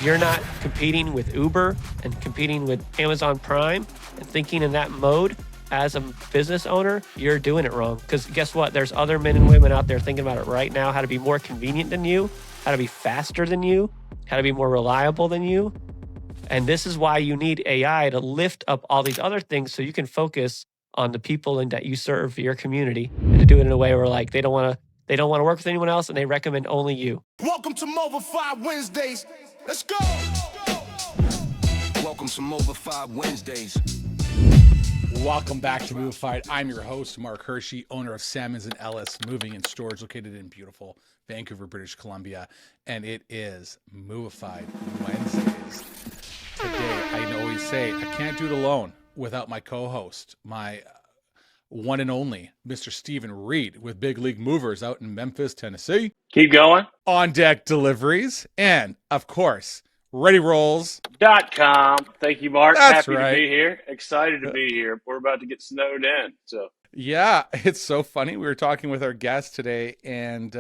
If you're not competing with Uber and competing with Amazon Prime and thinking in that mode as a business owner, you're doing it wrong. Because guess what? There's other men and women out there thinking about it right now, how to be more convenient than you, how to be faster than you, how to be more reliable than you. And this is why you need AI to lift up all these other things so you can focus on the people and that you serve your community, and to do it in a way where like they don't want to work with anyone else and they recommend only you. Welcome to Movified Wednesdays. Let's go. Welcome to Movified Wednesdays. Welcome back to Movified. I'm your host, Mark Hirschi, owner of Salmons and Ellis Moving and Storage, located in beautiful Vancouver, British Columbia. And it is Movified Wednesdays. Today, I always say, I can't do it alone without my co-host, my one and only, Mr. Stephen Reed with Big League Movers out in Memphis, Tennessee. Keep going. On Deck Deliveries. And, of course, ReadyRolls.com. Thank you, Mark. That's Happy right. to be here. Excited to be here. We're about to get snowed in. So yeah, it's so funny. We were talking with our guest today and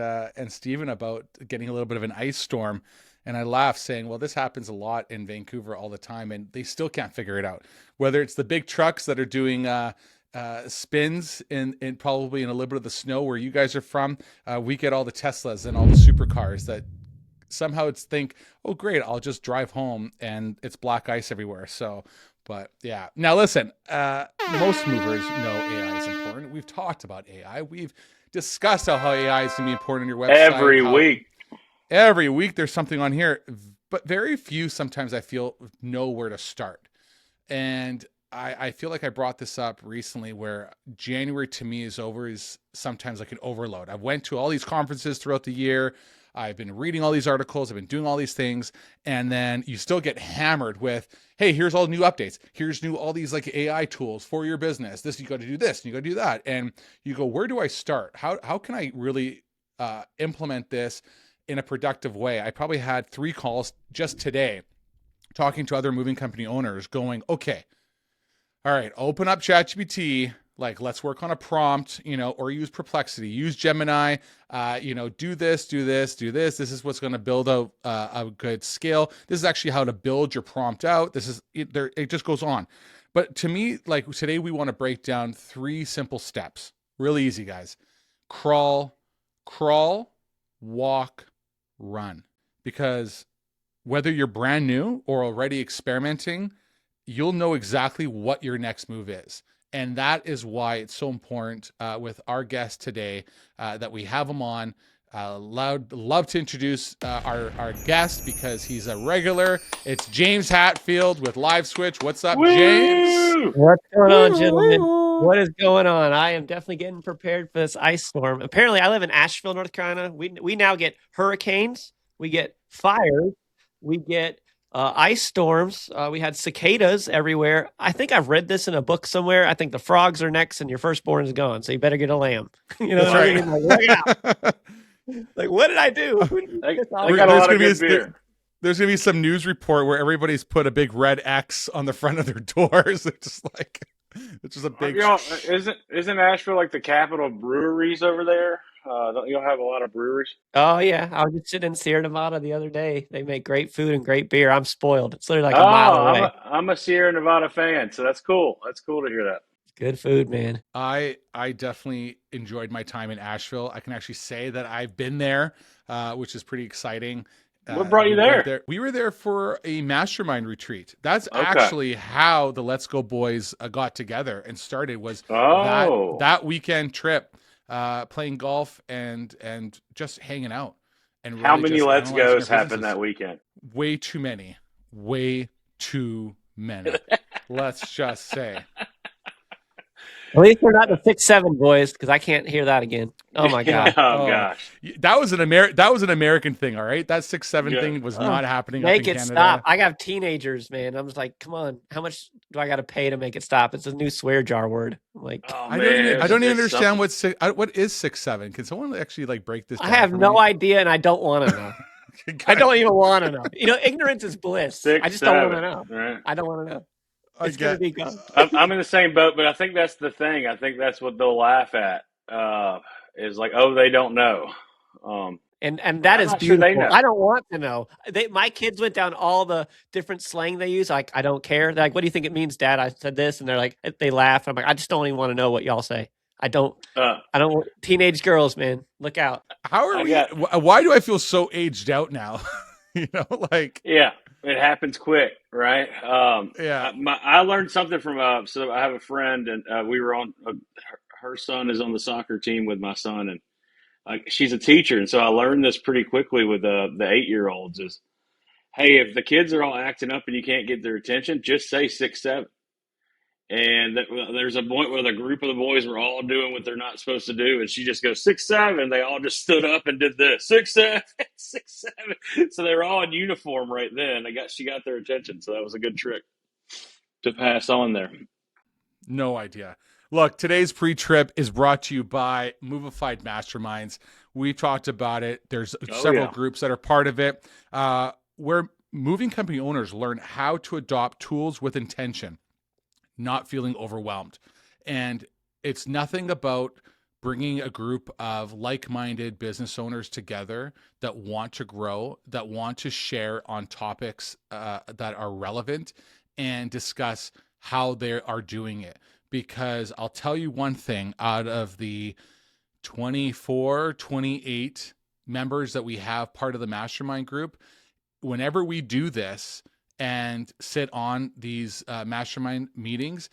Stephen about getting a little bit of an ice storm. And I laughed saying, well, this happens a lot in Vancouver all the time, and they still can't figure it out. Whether it's the big trucks that are doing spins in probably in a little bit of the snow where you guys are from, we get all the Teslas and all the supercars that somehow it's think, oh, great, I'll just drive home and it's black ice everywhere. So, but yeah. Now listen, most movers know AI is important. We've talked about AI. We've discussed how AI is going to be important on your website. Every week there's something on here, but very few sometimes I feel know where to start. And I feel like I brought this up recently where January to me is sometimes like an overload. I've went to all these conferences throughout the year. I've been reading all these articles. I've been doing all these things. And then you still get hammered with, hey, here's all the new updates. Here's all these like AI tools for your business. This, you got to do this and you got to do that. And you go, where do I start? How can I really implement this in a productive way? I probably had 3 calls just today talking to other moving company owners going, okay, all right, open up ChatGPT, like let's work on a prompt, or use Perplexity, use Gemini, do this. This is what's going to build a good skill. This is actually how to build your prompt out. It just goes on. But to me, like today, we want to break down 3 simple steps. Really easy, guys. Crawl, walk, run. Because whether you're brand new or already experimenting, you'll know exactly what your next move is. And that is why it's so important with our guest today that we have him on. Love to introduce our guest because he's a regular. It's James Hatfield with LiveSwitch. What's up, James? What's going on, gentlemen? What is going on? I am definitely getting prepared for this ice storm. Apparently, I live in Asheville, North Carolina. We now get hurricanes. We get fires. We get ice storms. We had cicadas everywhere. I think I've read this in a book somewhere. I think the frogs are next and your firstborn is gone. So you better get a lamb. That's right. I mean? Like, look out. Like, what did I do? I got a lot of good beer. There's going to be some news report where everybody's put a big red X on the front of their doors. It's just a big... Isn't Asheville like the capital of breweries over there? Don't you have a lot of breweries? Oh, yeah. I was just sitting in Sierra Nevada the other day. They make great food and great beer. I'm spoiled. It's literally like a mile away. I'm a Sierra Nevada fan, so that's cool. That's cool to hear that. Good food, man. I definitely enjoyed my time in Asheville. I can actually say that I've been there, which is pretty exciting. What brought you there? We were there for a mastermind retreat. That's actually how the Let's Go Boys got together and started, was that weekend trip, playing golf and just hanging out. And really how many Let's Go's happened that weekend? Way too many. Let's just say. At least we're not the 6'7" boys, because I can't hear that again. Oh my god! Gosh, that was an American thing. All right, that 6'7" thing was not happening. Make up in it Canada. stop! I got teenagers, man. I'm just like, come on, how much do I got to pay to make it stop? It's a new swear jar word. I'm like, I don't even understand what is 6'7". Can someone actually break this down? I have no idea, and I don't want to know. I don't even want to know. Ignorance is bliss. I just don't want to know. Right. I don't want to know. It's going to be gone. I'm in the same boat, but I think that's the thing. I think that's what they'll laugh at, is like, oh, they don't know. And that I'm is not sure they beautiful. know. I don't want to know. My kids went down all the different slang they use. Like, I don't care. They're like, what do you think it means, Dad? I said this, and they're like, they laugh. I'm like, I just don't even want to know what y'all say. I don't. Teenage girls, man, look out. How are I we? got Why do I feel so aged out now? Like, Yeah, it happens quick, right? yeah. I learned something from so I have a friend, and we were on. Her son is on the soccer team with my son, and she's a teacher, and so I learned this pretty quickly with the 8-year-olds. Is hey, if the kids are all acting up and you can't get their attention, just say 6, 7. And there's a point where the group of the boys were all doing what they're not supposed to do, and she just goes 6, 7. They all just stood up and did this 6, 7, 6, 7. So they were all in uniform right then. She got their attention, so that was a good trick to pass on there. No idea. Look, today's pre-trip is brought to you by Movified Masterminds. We talked about it. There's several groups that are part of it, where moving company owners learn how to adopt tools with intention, not feeling overwhelmed. And it's nothing about bringing a group of like-minded business owners together that want to grow, that want to share on topics that are relevant and discuss how they are doing it. Because I'll tell you one thing, out of the 24, 28 members that we have part of the mastermind group, whenever we do this and sit on these mastermind meetings,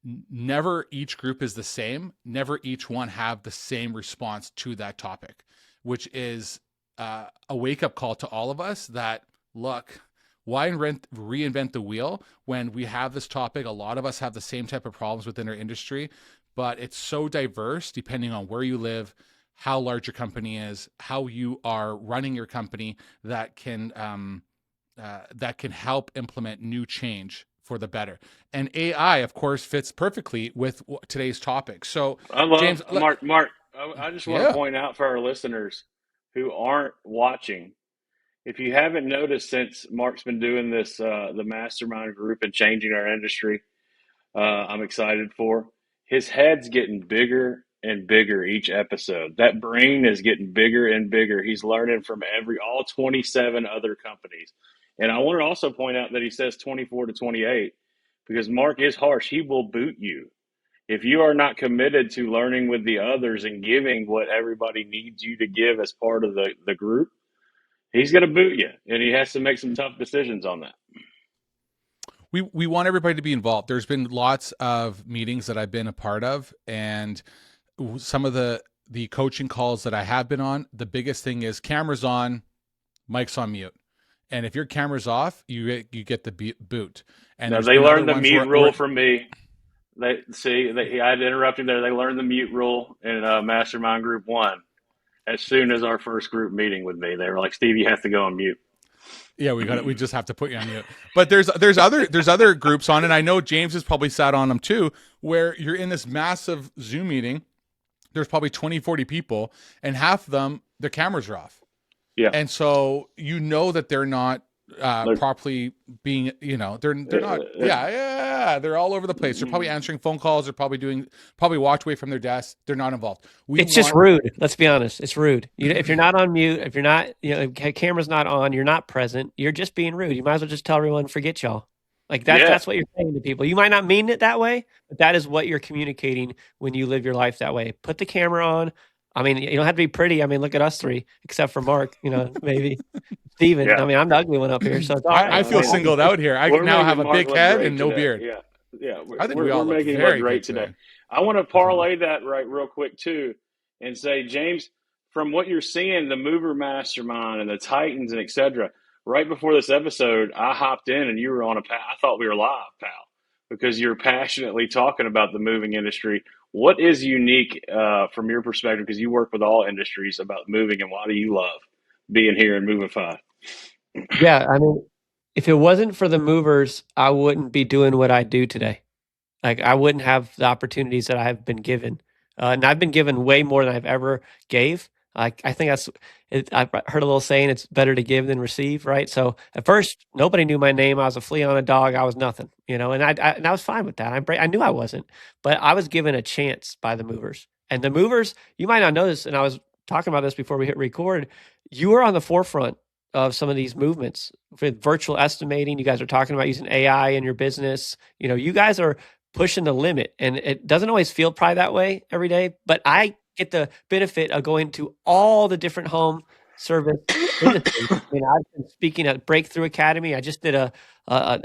never each group is the same. Never each one have the same response to that topic, which is a wake-up call to all of us that, look, why reinvent the wheel when we have this topic? A lot of us have the same type of problems within our industry, but it's so diverse depending on where you live, how large your company is, how you are running your company, that can help implement new change for the better. And AI, of course, fits perfectly with today's topic. So, I love James, Mark. I just want to point out for our listeners who aren't watching, if you haven't noticed since Mark's been doing this, the mastermind group and changing our industry, I'm excited for. His head's getting bigger and bigger each episode. That brain is getting bigger and bigger. He's learning from all 27 other companies. And I want to also point out that he says 24 to 28 because Mark is harsh. He will boot you. If you are not committed to learning with the others and giving what everybody needs you to give as part of the group, he's going to boot you, and he has to make some tough decisions on that. We want everybody to be involved. There's been lots of meetings that I've been a part of, and some of the coaching calls that I have been on, the biggest thing is cameras on, mics on mute. And if your camera's off, you get the boot. And now they learned the mute rule from me. I had to interrupt him there. They learned the mute rule in Mastermind Group 1. As soon as our first group meeting with me, they were like, "Steve, you have to go on mute." Yeah, we got it. We just have to put you on mute. But there's other groups on, and I know James has probably sat on them too, where you're in this massive Zoom meeting. There's probably 20, 40 people, and half of them, their cameras are off. Yeah. And so you know that they're not properly being, they're not. Yeah. They're all over the place. They're probably answering phone calls. They're probably walked away from their desk. They're not involved. It's just rude. Let's be honest. It's rude. If you're not on mute, if you're not, camera's not on, you're not present, you're just being rude. You might as well just tell everyone, forget y'all. Like that. Yeah. That's what you're saying to people. You might not mean it that way, but that is what you're communicating when you live your life that way. Put the camera on. I mean, you don't have to be pretty. I mean, look at us three, except for Mark, maybe Steven. Yeah. I mean, I'm the ugly one up here. So it's all right. I feel singled out here. I now have a big head and no beard. Yeah. I think we're making it look great today. I want to parlay that real quick too and say, James, from what you're seeing, the Mover Mastermind and the Titans and et cetera, right before this episode, I hopped in and you were on I thought we were live, pal, because you're passionately talking about the moving industry. What is unique from your perspective, because you work with all industries, about moving, and why do you love being here in Movified? Yeah, I mean, if it wasn't for the movers, I wouldn't be doing what I do today. Like, I wouldn't have the opportunities that I have been given. And I've been given way more than I've ever gave. I think I've heard a little saying, it's better to give than receive, right? So at first, nobody knew my name. I was a flea on a dog. I was nothing, and I was fine with that. I knew I wasn't, but I was given a chance by the movers. And the movers, you might not know this, and I was talking about this before we hit record. You are on the forefront of some of these movements with virtual estimating. You guys are talking about using AI in your business. You guys are pushing the limit, and it doesn't always feel probably that way every day, but I get the benefit of going to all the different home service industries. I've been speaking at Breakthrough Academy. I just did a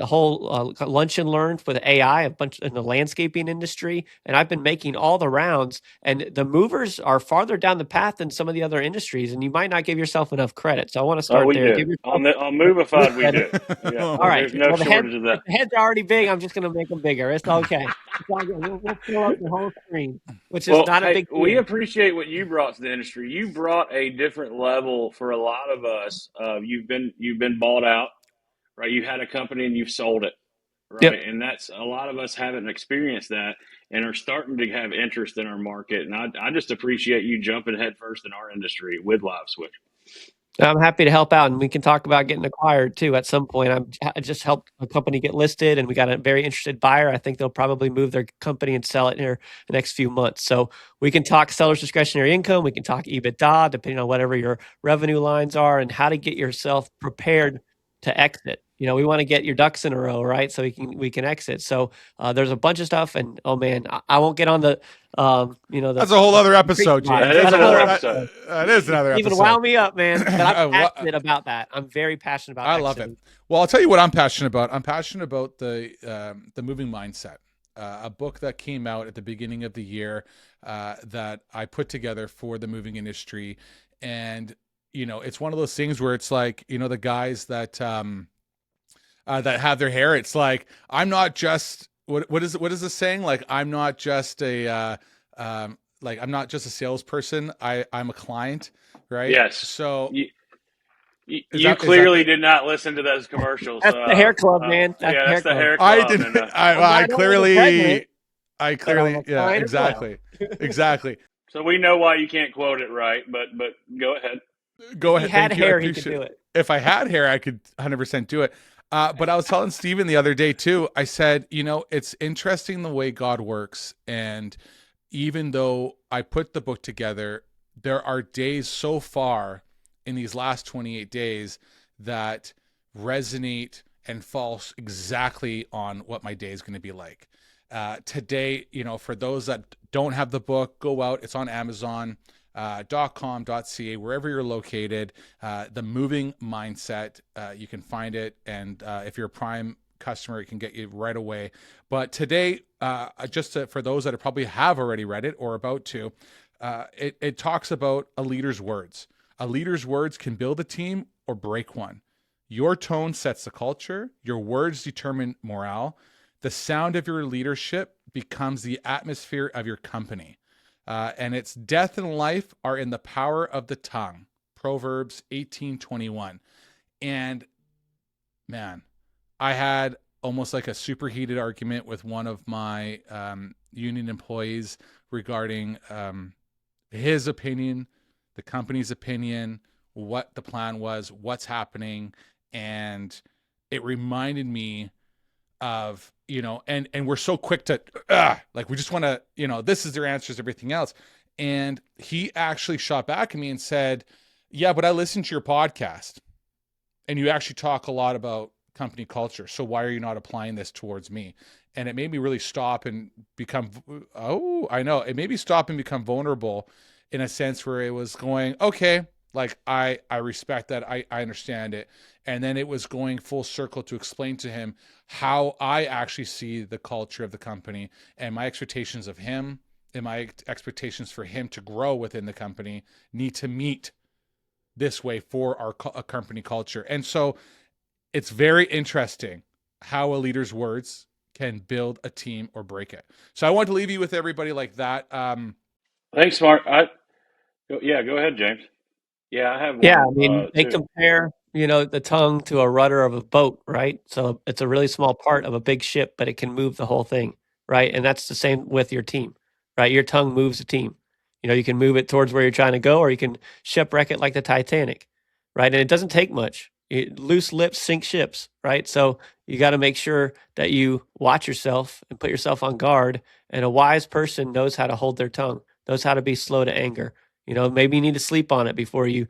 whole lunch and learn for the AI, a bunch in the landscaping industry, and I've been making all the rounds. And the movers are farther down the path than some of the other industries, and you might not give yourself enough credit. So I want to start we there. do. On Movified, we do. Yeah, all right. there's no shortage of that. The heads are already big. I'm just going to make them bigger. It's okay. It's all good. We'll fill up the whole screen, which is not a big deal. We appreciate what you brought to the industry. You brought a different level for a lot of us. You've been bought out, right? You had a company and you've sold it, right? Yep. And that's a lot of us haven't experienced that and are starting to have interest in our market. And I just appreciate you jumping headfirst in our industry with LiveSwitch. I'm happy to help out, and we can talk about getting acquired too at some point. I just helped a company get listed, and we got a very interested buyer. I think they'll probably move their company and sell it here the next few months. So we can talk seller's discretionary income. We can talk EBITDA, depending on whatever your revenue lines are, and how to get yourself prepared to exit. We want to get your ducks in a row, right? So we can exit. So there's a bunch of stuff, and oh man, I won't get on the that's a whole other episode, James. That is another episode. That is another episode. Even wound me up, man. But I'm passionate about that. I'm very passionate about. I love it. Well, I'll tell you what I'm passionate about. I'm passionate about the moving mindset. A book that came out at the beginning of the year that I put together for the moving industry, and it's one of those things where it's like the guys that that have their hair. It's like I'm not just what is the saying? Like I'm not just a I'm not just a salesperson. I'm a client, right? Yes. So you clearly did not listen to those commercials. That's the hair club, man. That's the hair club. I didn't. I clearly. Yeah, exactly. Exactly. So we know why you can't quote it right, but go ahead. Go ahead. If he had hair, he could do it. If I had hair, I could 100% do it. But I was telling Steven the other day too, I said, it's interesting the way God works. And even though I put the book together, there are days so far in these last 28 days that resonate and fall exactly on what my day is going to be like. Today, for those that don't have the book, go out. It's on Amazon. .com.ca, wherever you're located, the moving mindset, you can find it. And if you're a Prime customer, it can get you right away. But today, for those that probably have already read it or about to, it talks about a leader's words. A leader's words can build a team or break one. Your tone sets the culture. Your words determine morale. The sound of your leadership becomes the atmosphere of your company. And it's death and life are in the power of the tongue. Proverbs 18:21. And man, I had almost like a superheated argument with one of my union employees regarding his opinion, the company's opinion, what the plan was, what's happening. And it reminded me of, and we're so quick to, we just want to, this is their answers, everything else. And he actually shot back at me and said, yeah, but I listened to your podcast and you actually talk a lot about company culture. So why are you not applying this towards me? And it made me really stop and become, it made me stop and become vulnerable in a sense where it was going, okay, I respect that. I understand it. And then it was going full circle to explain to him how I actually see the culture of the company and my expectations of him and my expectations for him to grow within the company need to meet this way for our company culture. And so it's very interesting how a leader's words can build a team or break it. So I want to leave you with everybody like that. Thanks, Mark. Go ahead, James. Yeah, I have one. Yeah, I mean, they compare, the tongue to a rudder of a boat, right? So it's a really small part of a big ship, but it can move the whole thing, right? And that's the same with your team, right? Your tongue moves a team. You can move it towards where you're trying to go, or you can shipwreck it like the Titanic, right? And it doesn't take much. Loose lips sink ships, right? So you got to make sure that you watch yourself and put yourself on guard. And a wise person knows how to hold their tongue, knows how to be slow to anger. Maybe you need to sleep on it before you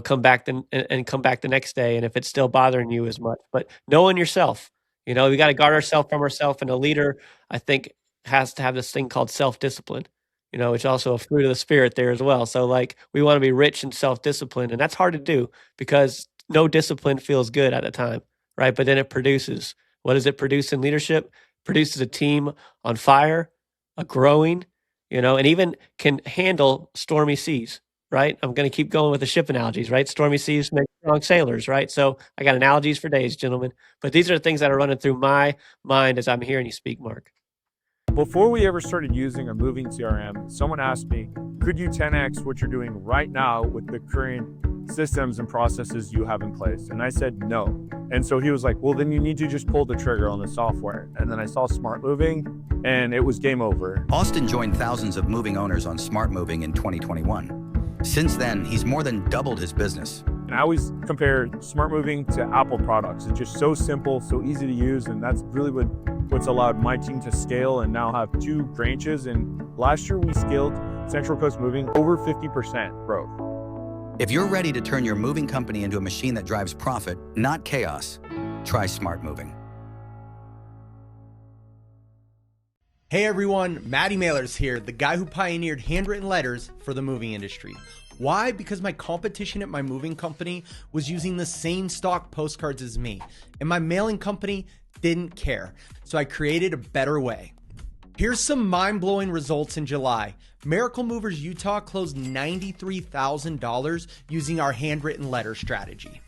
come back and come back the next day. And if it's still bothering you as much, but knowing yourself, we got to guard ourselves from ourselves. And a leader, I think, has to have this thing called self-discipline, which also a fruit of the spirit there as well. So like we want to be rich in self-discipline, and that's hard to do because no discipline feels good at the time, right? But then it produces. What does it produce in leadership? Produces a team on fire, a growing, and even can handle stormy seas, right? I'm going to keep going with the ship analogies, right? Stormy seas make strong sailors, right? So I got analogies for days, gentlemen. But these are the things that are running through my mind as I'm hearing you speak, Mark. Before we ever started using a moving CRM, someone asked me, could you 10x what you're doing right now with the current systems and processes you have in place? And I said no. And so he was like, well, then you need to just pull the trigger on the software. And then I saw Smart Moving and it was game over. Austin joined thousands of moving owners on Smart Moving in 2021. Since then, he's more than doubled his business. And I always compare Smart Moving to Apple products. It's just so simple, so easy to use. And that's really what's allowed my team to scale and now have 2 branches. And last year we scaled Central Coast Moving over 50% growth. If you're ready to turn your moving company into a machine that drives profit, not chaos, try Smart Moving. Hey everyone, Matty Mailers here, the guy who pioneered handwritten letters for the moving industry. Why? Because my competition at my moving company was using the same stock postcards as me, and my mailing company didn't care. So I created a better way. Here's some mind-blowing results in July. Miracle Movers Utah closed $93,000 using our handwritten letter strategy.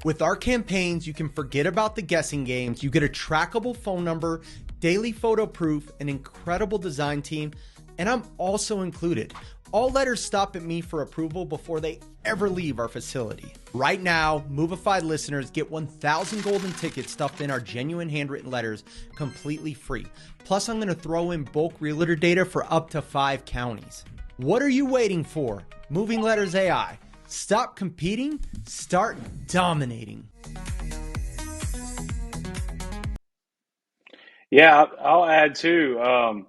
With our campaigns, you can forget about the guessing games. You get a trackable phone number, daily photo proof, an incredible design team, and I'm also included. All letters stop at me for approval before they ever leave our facility. Right now, Movified listeners get 1,000 golden tickets stuffed in our genuine handwritten letters completely free. Plus, I'm going to throw in bulk realtor data for up to 5 counties. What are you waiting for? Moving Letters AI. Stop competing, start dominating. Yeah, I'll add too.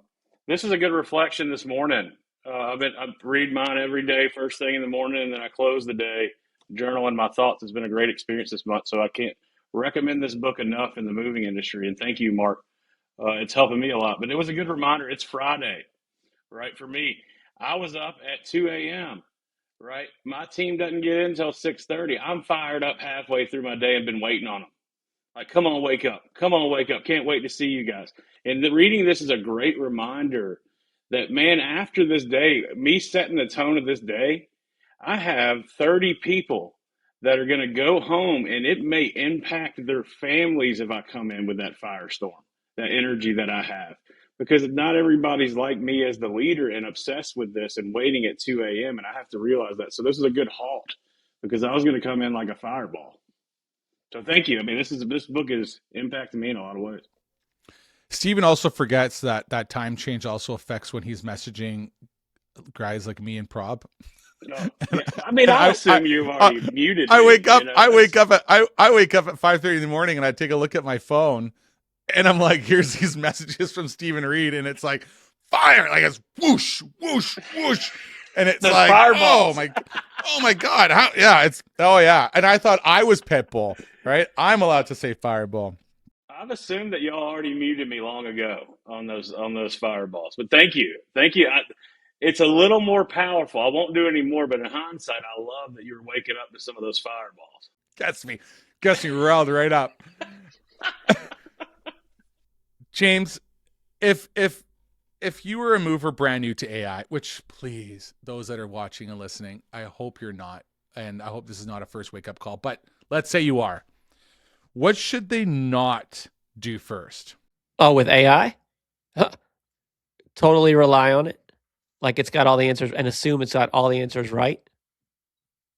This is a good reflection this morning. I read mine every day, first thing in the morning, and then I close the day journaling my thoughts. It's been a great experience this month, so I can't recommend this book enough in the moving industry. And thank you, Mark. It's helping me a lot. But it was a good reminder. It's Friday, right? For me, I was up at 2 a.m., right? My team doesn't get in until 6:30. I'm fired up halfway through my day and been waiting on them. Like, come on, wake up. Come on, wake up. Can't wait to see you guys. And reading this is a great reminder that, man, after this day, me setting the tone of this day, I have 30 people that are going to go home, and it may impact their families if I come in with that firestorm, that energy that I have. Because not everybody's like me as the leader and obsessed with this and waiting at 2 a.m., and I have to realize that. So this is a good halt because I was going to come in like a fireball. So thank you. I mean, this book is impacting me in a lot of ways. Stephen also forgets that time change also affects when he's messaging guys like me and Prob. No, yeah. I mean, I assume you've already muted. I wake up. You know, I wake up at 5:30 in the morning, and I take a look at my phone, and I'm like, "Here's these messages from Stephen Reed," and it's like fire, like it's whoosh, whoosh, whoosh, and it's like, fireballs. oh my God, and I thought I was Pitbull, right? I'm allowed to say fireball. I've assumed that y'all already muted me long ago on those fireballs, but thank you. It's a little more powerful. I won't do it anymore, but in hindsight, I love that you're waking up to some of those fireballs. Gets me riled right up. James, if you were a mover brand new to AI, which please, those that are watching and listening, I hope you're not, and I hope this is not a first wake up call, but let's say you are. What should they not do first? Oh, with AI? Totally rely on it. Like it's got all the answers and assume it's got all the answers right.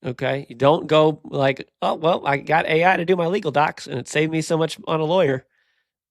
Okay. You don't go like, oh, well, I got AI to do my legal docs and it saved me so much on a lawyer.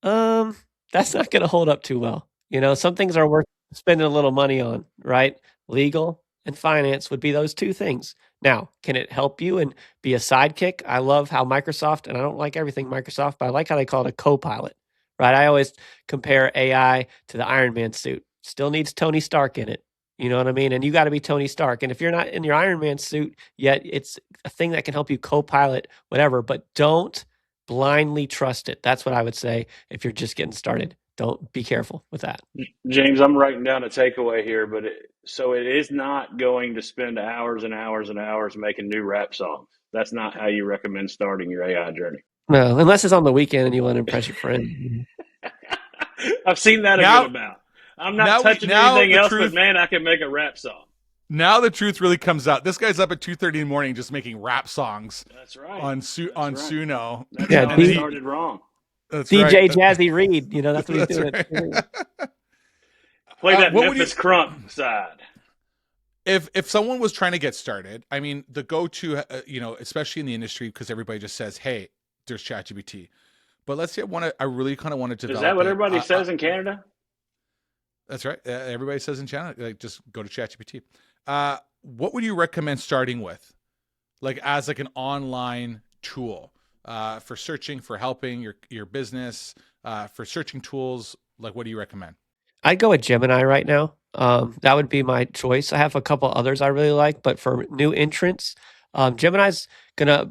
That's not going to hold up too well. Some things are worth spending a little money on, right? Legal and finance would be those 2 things. Now, can it help you and be a sidekick? I love how Microsoft, and I don't like everything Microsoft, but I like how they call it a co-pilot, right? I always compare AI to the Iron Man suit. Still needs Tony Stark in it. You know what I mean? And you got to be Tony Stark. And if you're not in your Iron Man suit yet, it's a thing that can help you co-pilot whatever, but don't blindly trust it. That's what I would say if you're just getting started. Don't be careful with that. James, I'm writing down a takeaway here, but so it is not going to spend hours and hours and hours making new rap songs. That's not how you recommend starting your AI journey. No, unless it's on the weekend and you want to impress your friend. I've seen that Now- a good amount. I'm not touching anything else, but man, I can make a rap song. Now the truth really comes out. This guy's up at 2:30 in the morning just making rap songs. That's right. On Suno. That's Yeah, how it started wrong. That's DJ right. Jazzy Reed, that's what he's doing. Right. Play that what would Memphis Crunk side. If someone was trying to get started, I mean, the go-to, especially in the industry, because everybody just says, "Hey, there's ChatGPT." But let's say I really kind of want to develop. Is that what everybody says in Canada? That's right. Everybody says in China, like, just go to ChatGPT. What would you recommend starting with, like as like an online tool for searching, for helping your business, for searching tools? Like, what do you recommend? I'd go with Gemini right now. That would be my choice. I have a couple others I really like, but for new entrants, Gemini's gonna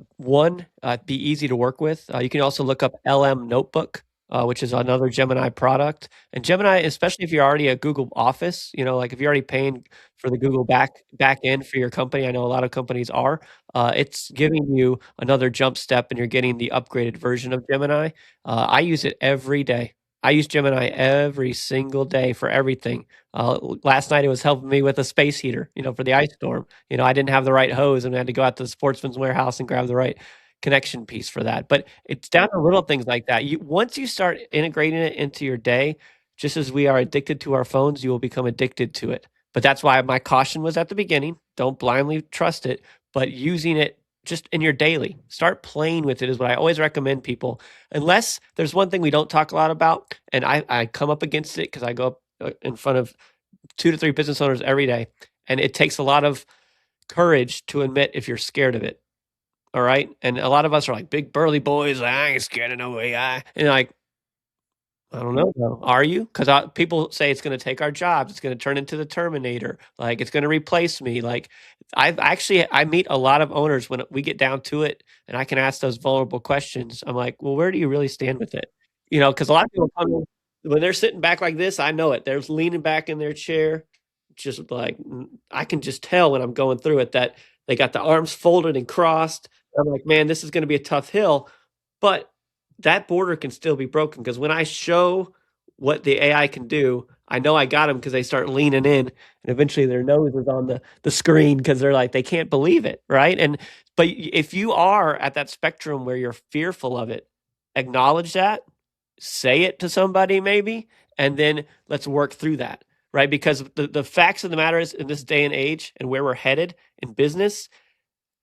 be easy to work with. You can also look up LM Notebook, which is another Gemini product. And Gemini, especially if you're already a Google Office, like if you're already paying for the Google back end for your company, I know a lot of companies are. It's giving you another jump step, and you're getting the upgraded version of Gemini. I use it every day. I use Gemini every single day for everything. Last night it was helping me with a space heater, for the ice storm. I didn't have the right hose and I had to go out to the Sportsman's Warehouse and grab the right connection piece for that. But it's down to little things like that. Once you start integrating it into your day, just as we are addicted to our phones, you will become addicted to it. But that's why my caution was at the beginning. Don't blindly trust it, but using it just in your daily. Start playing with it is what I always recommend people. Unless there's one thing we don't talk a lot about, and I come up against it because I go up in front of 2 to 3 business owners every day, and it takes a lot of courage to admit if you're scared of it. All right? And a lot of us are like big burly boys, like, I ain't scared of no AI. And like, I don't know though. Are you? Because people say it's going to take our jobs. It's going to turn into the Terminator. Like it's going to replace me. Like I meet a lot of owners when we get down to it, and I can ask those vulnerable questions. I'm like, well, where do you really stand with it? Because a lot of people come in, when they're sitting back like this, I know it. They're leaning back in their chair, just like I can just tell when I'm going through it that they got the arms folded and crossed. I'm like, man, this is going to be a tough hill, but that border can still be broken, because when I show what the AI can do, I know I got them because they start leaning in, and eventually their nose is on the screen because they're like, they can't believe it, right? But if you are at that spectrum where you're fearful of it, acknowledge that, say it to somebody maybe, and then let's work through that, right? Because the facts of the matter is, in this day and age and where we're headed in business,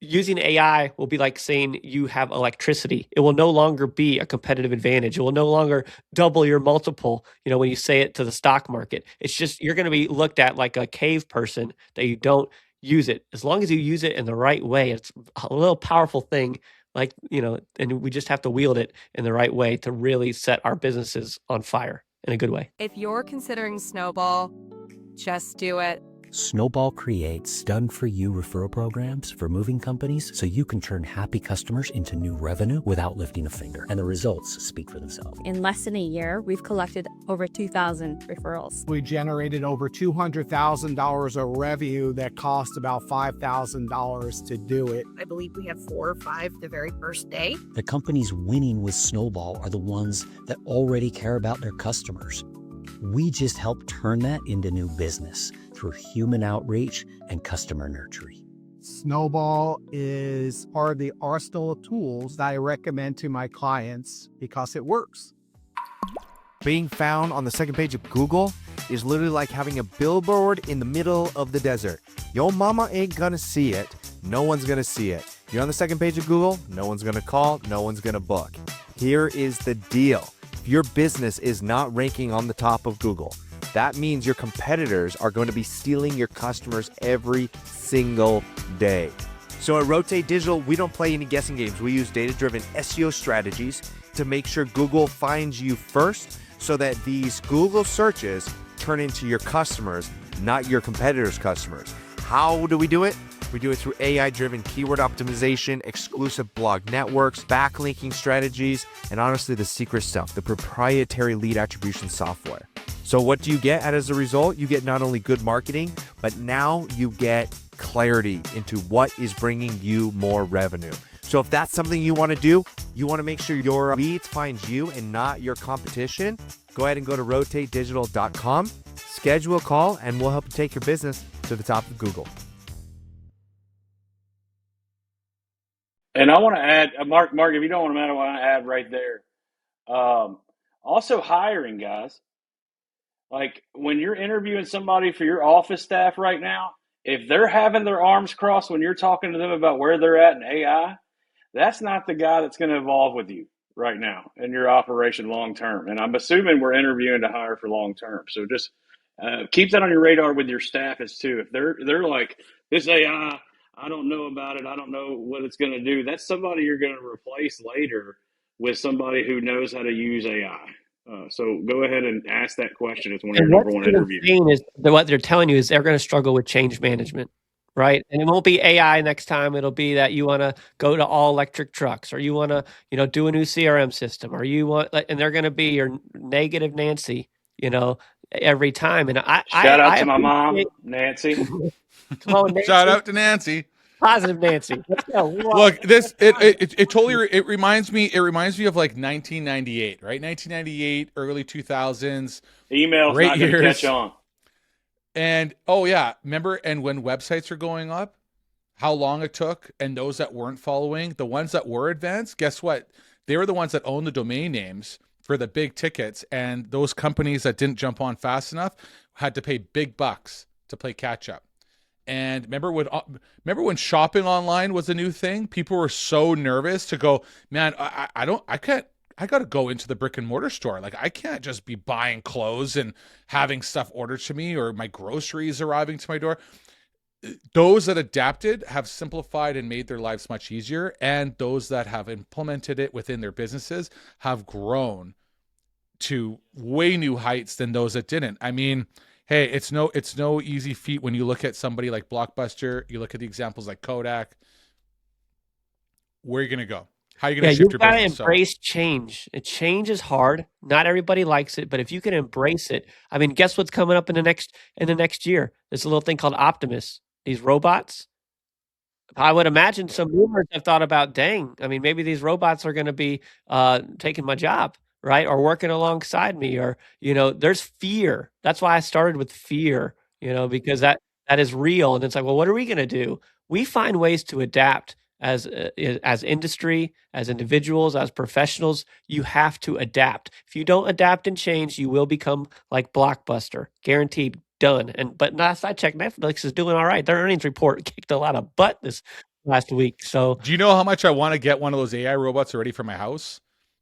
using AI will be like saying you have electricity. It will no longer be a competitive advantage. It will no longer double your multiple, when you say it to the stock market. It's just, you're going to be looked at like a cave person that you don't use it. As long as you use it in the right way, it's a little powerful thing, like, and we just have to wield it in the right way to really set our businesses on fire in a good way. If you're considering Snowball, just do it. Snowball creates done-for-you referral programs for moving companies so you can turn happy customers into new revenue without lifting a finger. And the results speak for themselves. In less than a year, we've collected over 2,000 referrals. We generated over $200,000 of revenue that cost about $5,000 to do it. I believe we had 4 or 5 the very first day. The companies winning with Snowball are the ones that already care about their customers. We just help turn that into new business through human outreach and customer nurturing. Snowball is part of the arsenal of tools that I recommend to my clients because it works. Being found on the second page of Google is literally like having a billboard in the middle of the desert. Your mama ain't gonna see it. No one's gonna see it. You're on the second page of Google, no one's gonna call, no one's gonna book. Here is the deal. If your business is not ranking on the top of Google, that means your competitors are going to be stealing your customers every single day. So at Rotate Digital, we don't play any guessing games. We use data-driven SEO strategies to make sure Google finds you first so that these Google searches turn into your customers not your competitors' customers. How do we do it? We do it through AI-driven keyword optimization, exclusive blog networks, backlinking strategies, and honestly, the secret stuff, the proprietary lead attribution software. So what do you get as a result? You get not only good marketing, but now you get clarity into what is bringing you more revenue. So if that's something you want to do, you want to make sure your leads find you and not your competition, go ahead and go to rotatedigital.com, schedule a call, and we'll help you take your business to the top of Google. And I want to add, Mark, if you don't want to want to add right there. Also hiring, guys. Like when you're interviewing somebody for your office staff right now, if they're having their arms crossed when you're talking to them about where they're at in AI, that's not the guy that's going to evolve with you right now in your operation long term. And I'm assuming we're interviewing to hire for long term. So just keep that on your radar with your staff as too. If they're like, this AI, I don't know about it, I don't know what it's going to do, that's somebody you're going to replace later with somebody who knows how to use AI. So go ahead and ask that question. It's one of your number one interviews. Is that what they're telling you is they're going to struggle with change management, right? And it won't be AI next time. It'll be that you want to go to all electric trucks, or you want to, do a new CRM system, or you want, and they're going to be your negative Nancy, every time. And shout out to my mom, Nancy. Come on, Nancy. Shout out to Nancy. Positive Nancy. Let's go. Look, this it totally it reminds me of like 1998, right? 1998, early 2000s. Email's not going to catch on. And oh yeah, remember? And when websites are going up, how long it took, and those that weren't following, the ones that were advanced, guess what? They were the ones that owned the domain names for the big tickets, and those companies that didn't jump on fast enough had to pay big bucks to play catch up. And remember when shopping online was a new thing? People were so nervous to go, man, I got to go into the brick and mortar store. Like, I can't just be buying clothes and having stuff ordered to me, or my groceries arriving to my door. Those that adapted have simplified and made their lives much easier. And those that have implemented it within their businesses have grown to way new heights than those that didn't. I mean, hey, it's no easy feat when you look at somebody like Blockbuster, you look at the examples like Kodak. Where are you going to go? How are you going to shift your business? You've got to embrace change. Change is hard. Not everybody likes it, but if you can embrace it, I mean, guess what's coming up in the next year? There's a little thing called Optimus. These robots. I would imagine some boomers have thought about, dang, I mean, maybe these robots are going to be taking my job, right? Or working alongside me, or, there's fear. That's why I started with fear, because that is real. And it's like, well, what are we going to do? We find ways to adapt as industry, as individuals, as professionals. You have to adapt. If you don't adapt and change, you will become like Blockbuster, guaranteed. Done. But last I checked, Netflix is doing all right. Their earnings report kicked a lot of butt this last week. So, do you know how much I want to get one of those AI robots already for my house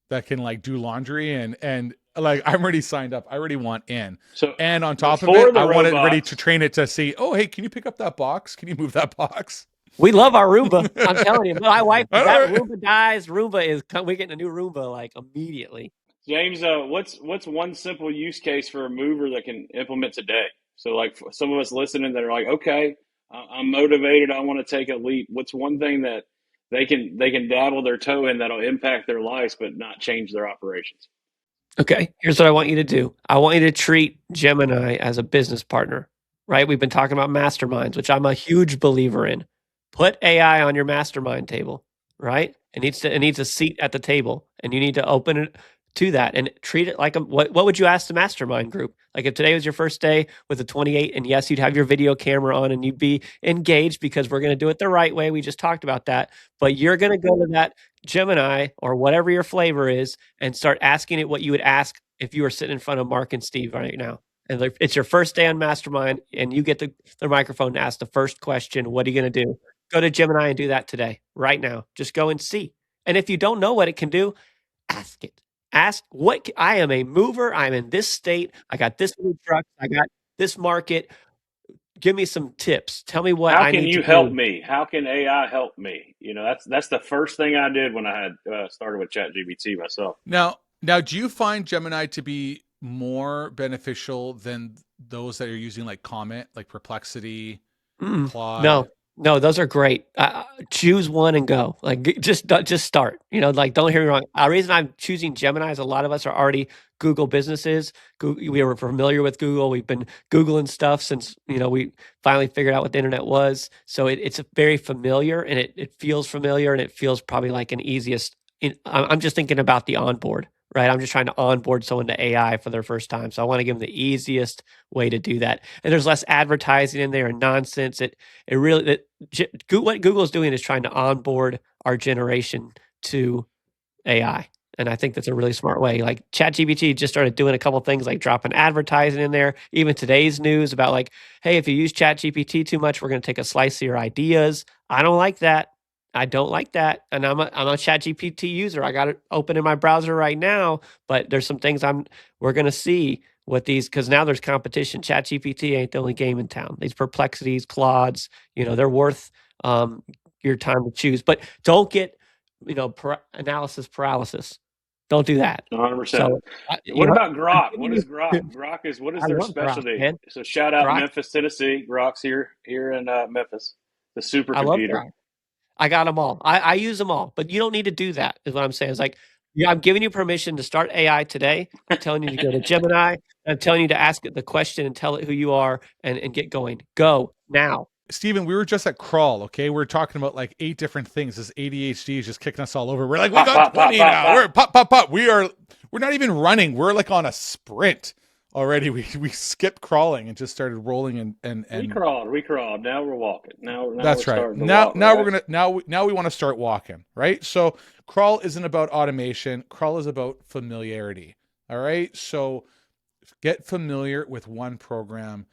that can like do laundry and like, I'm already signed up. I already want in. So, and on top of it, I want it ready to train it to see, oh, hey, can you pick up that box? Can you move that box? We love our Roomba. I'm telling you, my wife, that Roomba dies. We're getting a new Roomba like immediately. James, what's one simple use case for a mover that can implement today? So like some of us listening that are like, okay, I'm motivated, I want to take a leap. What's one thing that they can dabble their toe in that'll impact their lives but not change their operations? Okay, here's what I want you to do. I want you to treat Gemini as a business partner, right? We've been talking about masterminds, which I'm a huge believer in. Put AI on your mastermind table, right? It needs a seat at the table, and you need to open it to that and treat it like what would you ask the mastermind group? Like if today was your first day with a 28, and yes, you'd have your video camera on and you'd be engaged because we're going to do it the right way. We just talked about that. But you're going to go to that Gemini or whatever your flavor is and start asking it what you would ask if you were sitting in front of Mark and Steve right now. And it's your first day on Mastermind, and you get the microphone to ask the first question. What are you going to do? Go to Gemini and do that today, right now. Just go and see. And if you don't know what it can do, ask it. Ask what I am a mover. I'm in this state. I got this many trucks. I got this market. Give me some tips. Tell me what I need to do. How can you help me? How can AI help me? That's the first thing I did when I had started with ChatGPT myself. Now, do you find Gemini to be more beneficial than those that are using like Comment, like Perplexity, Claude? No, those are great. Choose one and go. Like just start. Like don't hear me wrong. The reason I'm choosing Gemini is a lot of us are already Google businesses. We were familiar with Google. We've been Googling stuff since we finally figured out what the internet was. So it's very familiar, and it feels familiar, and it feels probably like an easiest. I'm just thinking about the onboard, right? I'm just trying to onboard someone to AI for their first time. So I want to give them the easiest way to do that. And there's less advertising in there and nonsense. What Google is doing is trying to onboard our generation to AI. And I think that's a really smart way. Like ChatGPT just started doing a couple things like dropping advertising in there. Even today's news about like, hey, if you use ChatGPT too much, we're going to take a slice of your ideas. I don't like that. I don't like that. And I'm a ChatGPT user. I got it open in my browser right now, but there's some things we're going to see what these, because now there's competition. ChatGPT ain't the only game in town. These Perplexities, Claudes, they're worth your time to choose. But don't get, analysis paralysis. Don't do that. 100%. So, what about Grok? What is Grok? What is their specialty? Grok, so shout out Grok. Memphis, Tennessee. Grok's here in Memphis. The supercomputer. I love Grok. I got them all. I use them all, but you don't need to do that, is what I'm saying. It's like, I'm giving you permission to start AI today. I'm telling you to go to Gemini. I'm telling you to ask it the question and tell it who you are and get going. Go now. Stephen, we were just at Crawl, okay? We're talking about like 8 different things. This ADHD is just kicking us all over. We're like, we got 20 now. We're pop. We're not even running. We're like on a sprint already. We skipped crawling and just started rolling and we crawled. Now we're walking. That's right. Now we want to start walking, right? So Crawl isn't about automation. Crawl is about familiarity. All right. So get familiar with one program.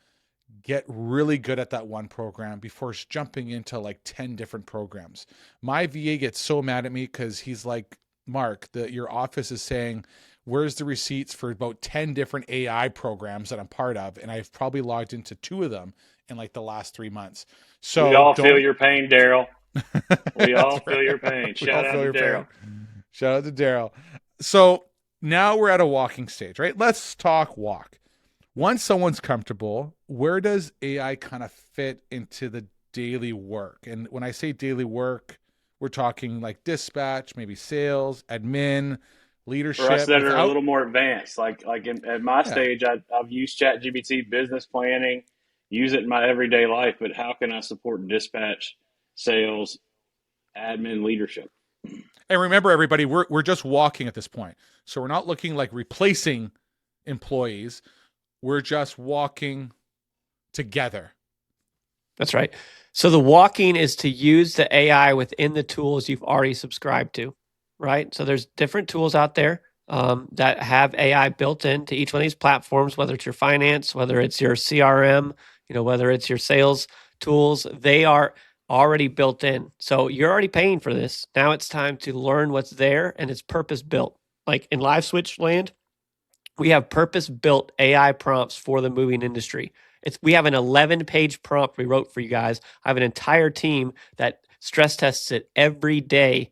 Get really good at that one program before jumping into like 10 different programs. My VA gets so mad at me because he's like, Mark, your office is saying, where's the receipts for about 10 different AI programs that I'm part of? And I've probably logged into 2 of them in like the last 3 months. So we all feel your pain, Daryl. We all feel your pain. Shout out to Daryl. Shout out to Daryl. So now we're at a walking stage, right? Let's talk walk. Once someone's comfortable, where does AI kind of fit into the daily work? And when I say daily work, we're talking like dispatch, maybe sales, admin, leadership. For us that are a little more advanced, like at my stage, I've used ChatGPT business planning, use it in my everyday life, but how can I support dispatch, sales, admin, leadership? And remember, everybody, we're just walking at this point. So we're not looking like replacing employees. We're just walking together. That's right. So the walking is to use the AI within the tools you've already subscribed to, right? So there's different tools out there that have AI built into each one of these platforms, whether it's your finance, whether it's your CRM, whether it's your sales tools, they are already built in. So you're already paying for this. Now it's time to learn what's there, and it's purpose built. Like in LiveSwitch land, we have purpose-built AI prompts for the moving industry. We have an 11-page prompt we wrote for you guys. I have an entire team that stress tests it every day,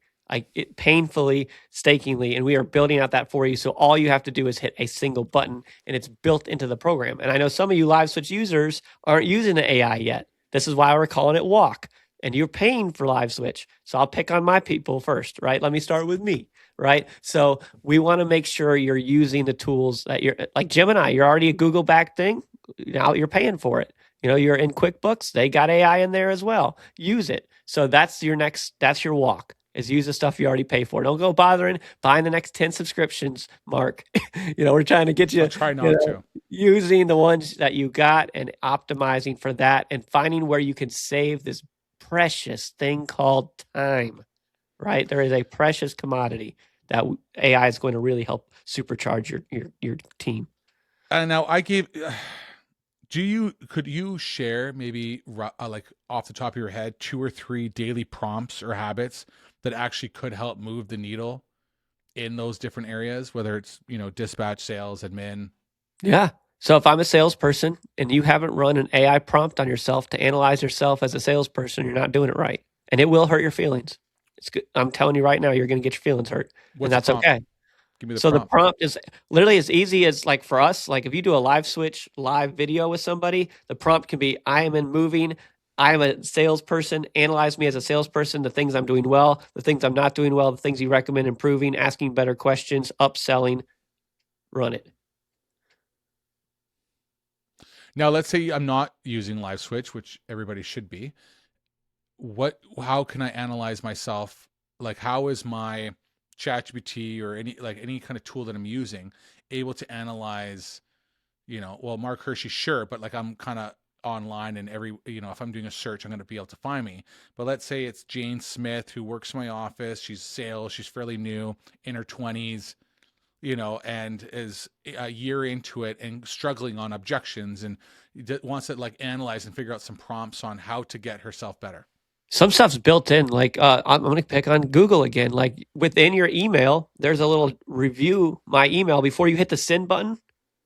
painfully, stakingly, and we are building out that for you. So all you have to do is hit a single button, and it's built into the program. And I know some of you LiveSwitch users aren't using the AI yet. This is why we're calling it Walk. And you're paying for LiveSwitch. So I'll pick on my people first, right? Let me start with me. Right. So we want to make sure you're using the tools that you're like Gemini. You're already a Google backed thing. Now you're paying for it. You're in QuickBooks. They got AI in there as well. Use it. So that's your walk, is use the stuff you already pay for. Don't go buying the next 10 subscriptions, Mark. We're trying to get you. I'll try not to. Using the ones that you got and optimizing for that and finding where you can save this precious thing called time. Right? There is a precious commodity that AI is going to really help supercharge your team. And now could you share maybe like off the top of your head 2 or 3 daily prompts or habits that actually could help move the needle in those different areas, whether it's, dispatch, sales, admin? Yeah. So if I'm a salesperson and you haven't run an AI prompt on yourself to analyze yourself as a salesperson, you're not doing it right. And it will hurt your feelings. It's good. I'm telling you right now, you're going to get your feelings hurt. And that's okay. Give me the So prompt. the prompt is literally as easy as, like, for us, like if you do a LiveSwitch live video with somebody, the prompt can be, I am in moving. I am a salesperson. Analyze me as a salesperson, the things I'm doing well, the things I'm not doing well, the things you recommend improving, asking better questions, upselling, run it. Now, let's say I'm not using LiveSwitch, which everybody should be. How can I analyze myself? Like, how is my ChatGPT or any kind of tool that I'm using able to analyze, well, Mark Hirschi, sure, but like I'm kind of online and if I'm doing a search, I'm going to be able to find me. But let's say it's Jane Smith who works in my office. She's sales. She's fairly new, in her 20s, and is a year into it and struggling on objections and wants to like analyze and figure out some prompts on how to get herself better. Some stuff's built in, like I'm going to pick on Google again. Like within your email, there's a little review my email before you hit the send button.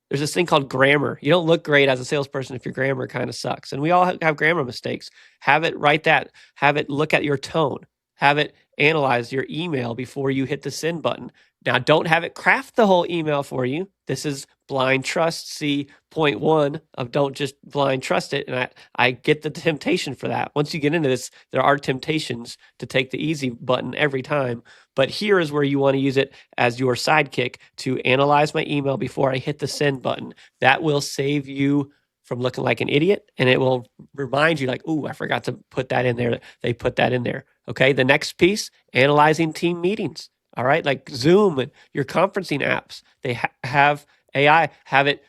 There's this thing called grammar. You don't look great as a salesperson if your grammar kind of sucks. And we all have grammar mistakes. Have it write that. Have it look at your tone. Have it analyze your email before you hit the send button. Now, don't have it craft the whole email for you. This is blind trust. See point 1 of don't just blind trust it. And I get the temptation for that. Once you get into this, there are temptations to take the easy button every time. But here is where you want to use it as your sidekick to analyze my email before I hit the send button. That will save you from looking like an idiot, and it will remind you like, ooh, I forgot to put that in there. They put that in there. Okay, the next piece, analyzing team meetings. All right, like Zoom and your conferencing apps. They have AI, have it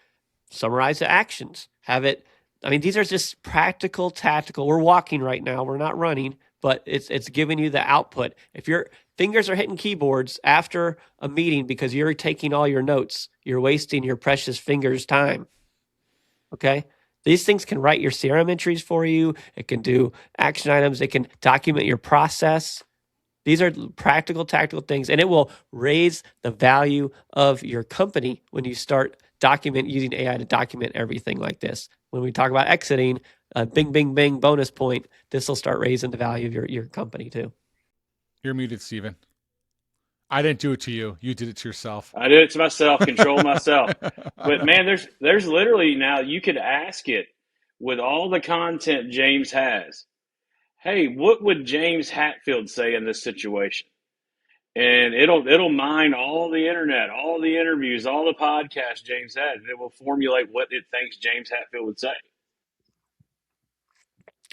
summarize the actions, have it, I mean, these are just practical, tactical. We're walking right now, we're not running, but it's giving you the output. If your fingers are hitting keyboards after a meeting because you're taking all your notes, you're wasting your precious fingers' time. Okay? These things can write your CRM entries for you. It can do action items. It can document your process. These are practical, tactical things, and it will raise the value of your company when you start using AI to document everything like this. When we talk about exiting, bing, bing, bing, bonus point, this will start raising the value of your company too. You're muted, Steven. I didn't do it to you. You did it to yourself. I did it to myself, control myself. But man, there's literally now you could ask it with all the content James has. Hey, what would James Hatfield say in this situation? And it'll mine all the internet, all the interviews, all the podcasts James had, and it will formulate what it thinks James Hatfield would say.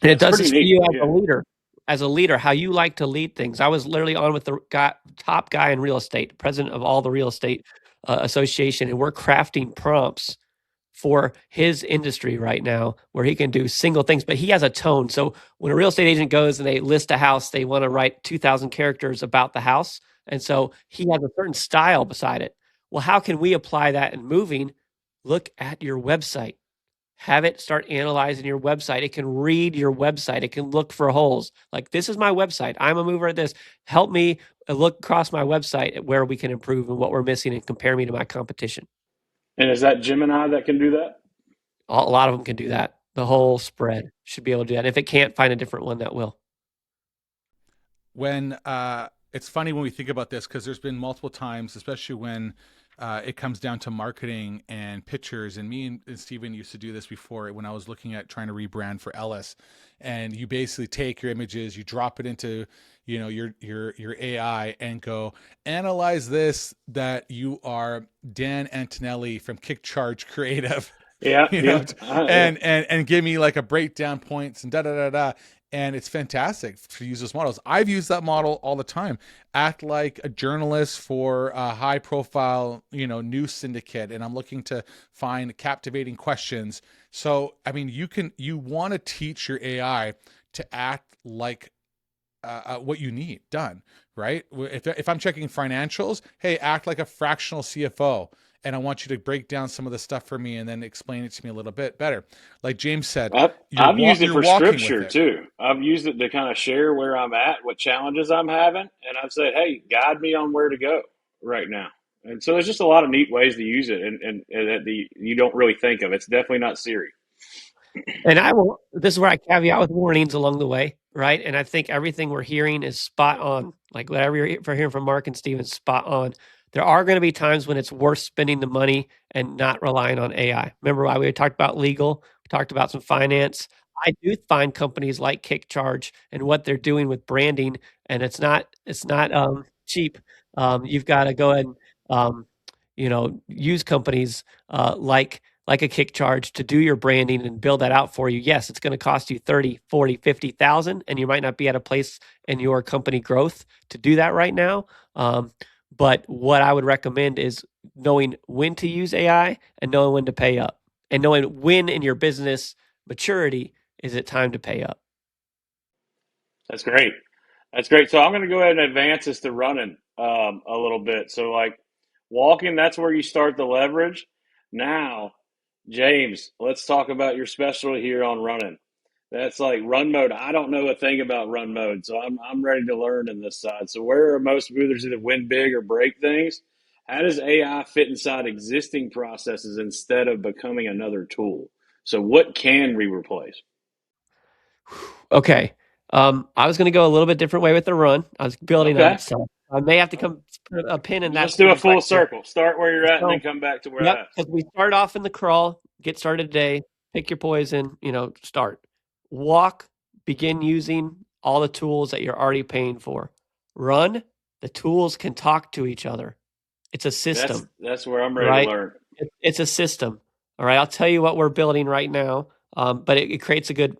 And it does this for you as a leader, how you like to lead things. I was literally on with the top guy in real estate, president of all the real estate association, and we're crafting prompts for his industry right now where he can do single things, but he has a tone. So when a real estate agent goes and they list a house, they want to write 2,000 characters about the house. And so he has a certain style beside it. Well, how can we apply that in moving? Look at your website. Have it start analyzing your website. It can read your website. It can look for holes. Like, this is my website. I'm a mover at this. Help me look across my website at where we can improve and what we're missing and compare me to my competition. And is that Gemini that can do that? A lot of them can do that. The whole spread should be able to do that. If it can't, find a different one that will. When it's funny when we think about this, because there's been multiple times, especially when it comes down to marketing and pictures. And me and Steven used to do this before when I was looking at trying to rebrand for Ellis. And you basically take your images, you drop it into your AI and go analyze this, that you are Dan Antonelli from Kick Charge Creative. And give me like a breakdown points and da. And it's fantastic to use those models. I've used that model all the time. Act like a journalist for a high profile, news syndicate. And I'm looking to find captivating questions. So, I mean, you want to teach your AI to act like what you need done, right? If I'm checking financials, hey, act like a fractional CFO. And I want you to break down some of the stuff for me and then explain it to me a little bit better. Like James said, I've used it for scripture too. I've used it to kind of share where I'm at, what challenges I'm having. And I've said, hey, guide me on where to go right now. And so there's just a lot of neat ways to use it and that you don't really think of. It's definitely not Siri. And this is where I caveat with warnings along the way, right? And I think everything we're hearing is spot on. Like whatever you're hearing from Mark and Steven, spot on. there are going to be times when it's worth spending the money and not relying on AI. Remember why we talked about legal, we talked about some finance. I do find companies like KickCharge and what they're doing with branding, and it's not cheap. You've got to go ahead and use companies like a KickCharge to do your branding and build that out for you. Yes, it's going to cost you 30, 40, 50,000, and you might not be at a place in your company growth to do that right now. But what I would recommend is knowing when to use AI and knowing when to pay up, and knowing when in your business maturity is it time to pay up. That's great. That's great. So I'm going to go ahead and advance this to running a little bit. So like walking, that's where you start the leverage. Now, James, let's talk about your specialty here on running. That's like run mode. I don't know a thing about run mode, so I'm ready to learn in this side. So where are most movers either win big or break things? How does AI fit inside existing processes instead of becoming another tool? So what can we replace? Okay. I was going to go a little bit different way with the run. I was building on Okay. it, so I may have to put a pin in that. Let's do a full circle. Start where you're at and then come back to where I'm at. Because we start off in the crawl, get started today, pick your poison, start. Walk, begin using all the tools that you're already paying for. Run, the tools can talk to each other. It's a system. That's where I'm ready to learn. It's a system. All right. I'll tell you what we're building right now, but it creates a good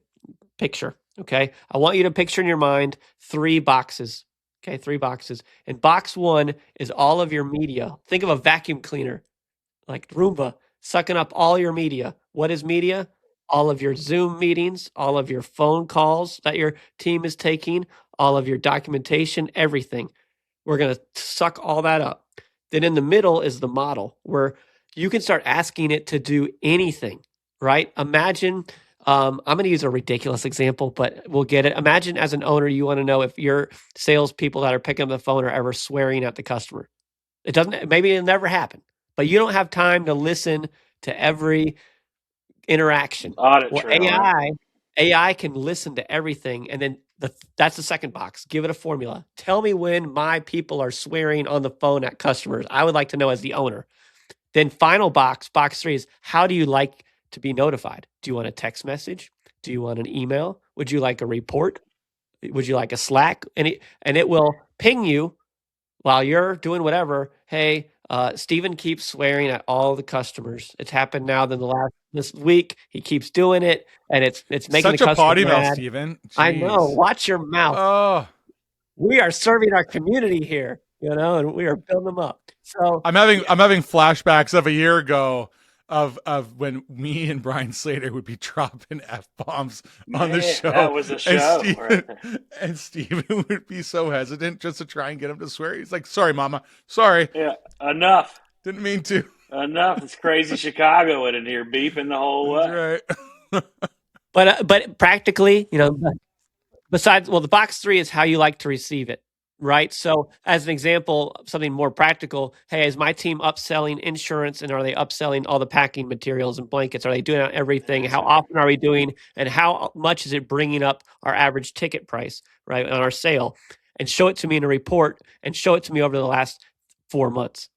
picture. Okay. I want you to picture in your mind 3 boxes. Okay. 3 boxes. And box 1 is all of your media. Think of a vacuum cleaner like Roomba sucking up all your media. What is media? All of your Zoom meetings, all of your phone calls that your team is taking, all of your documentation, everything. We're going to suck all that up. Then in the middle is the model where you can start asking it to do anything, right? Imagine, I'm going to use a ridiculous example, but we'll get it. Imagine as an owner, you want to know if your salespeople that are picking up the phone are ever swearing at the customer. Maybe it'll never happen, but you don't have time to listen to every interaction. AI can listen to everything, and then that's the second box. Give it a formula. Tell me when my people are swearing on the phone at customers. I would like to know as the owner. Then final box 3 is how do you like to be notified? Do you want a text message? Do you want an email? Would you like a report? Would you like a Slack? And it will ping you while you're doing whatever. Hey, Steven keeps swearing at all the customers. It's happened now this week. He keeps doing it, and it's making such the customer a potty mad. mouth, Steven. I know. Watch your mouth. Oh, we are serving our community here, and we are building them up. So I'm having flashbacks of a year ago of when me and Brian Slater would be dropping F-bombs on the show. That was a show. And Steven would be so hesitant just to try and get him to swear. He's like, sorry, mama. Sorry. Yeah, enough. Didn't mean to. Enough. It's crazy Chicago in here beeping the whole way. That's right. But practically, besides, the box 3 is how you like to receive it. Right. So as an example, something more practical. Hey, is my team upselling insurance, and are they upselling all the packing materials and blankets? Are they doing everything? How often are we doing, and how much is it bringing up our average ticket price, right, on our sale? And show it to me in a report, and show it to me over the last 4 months.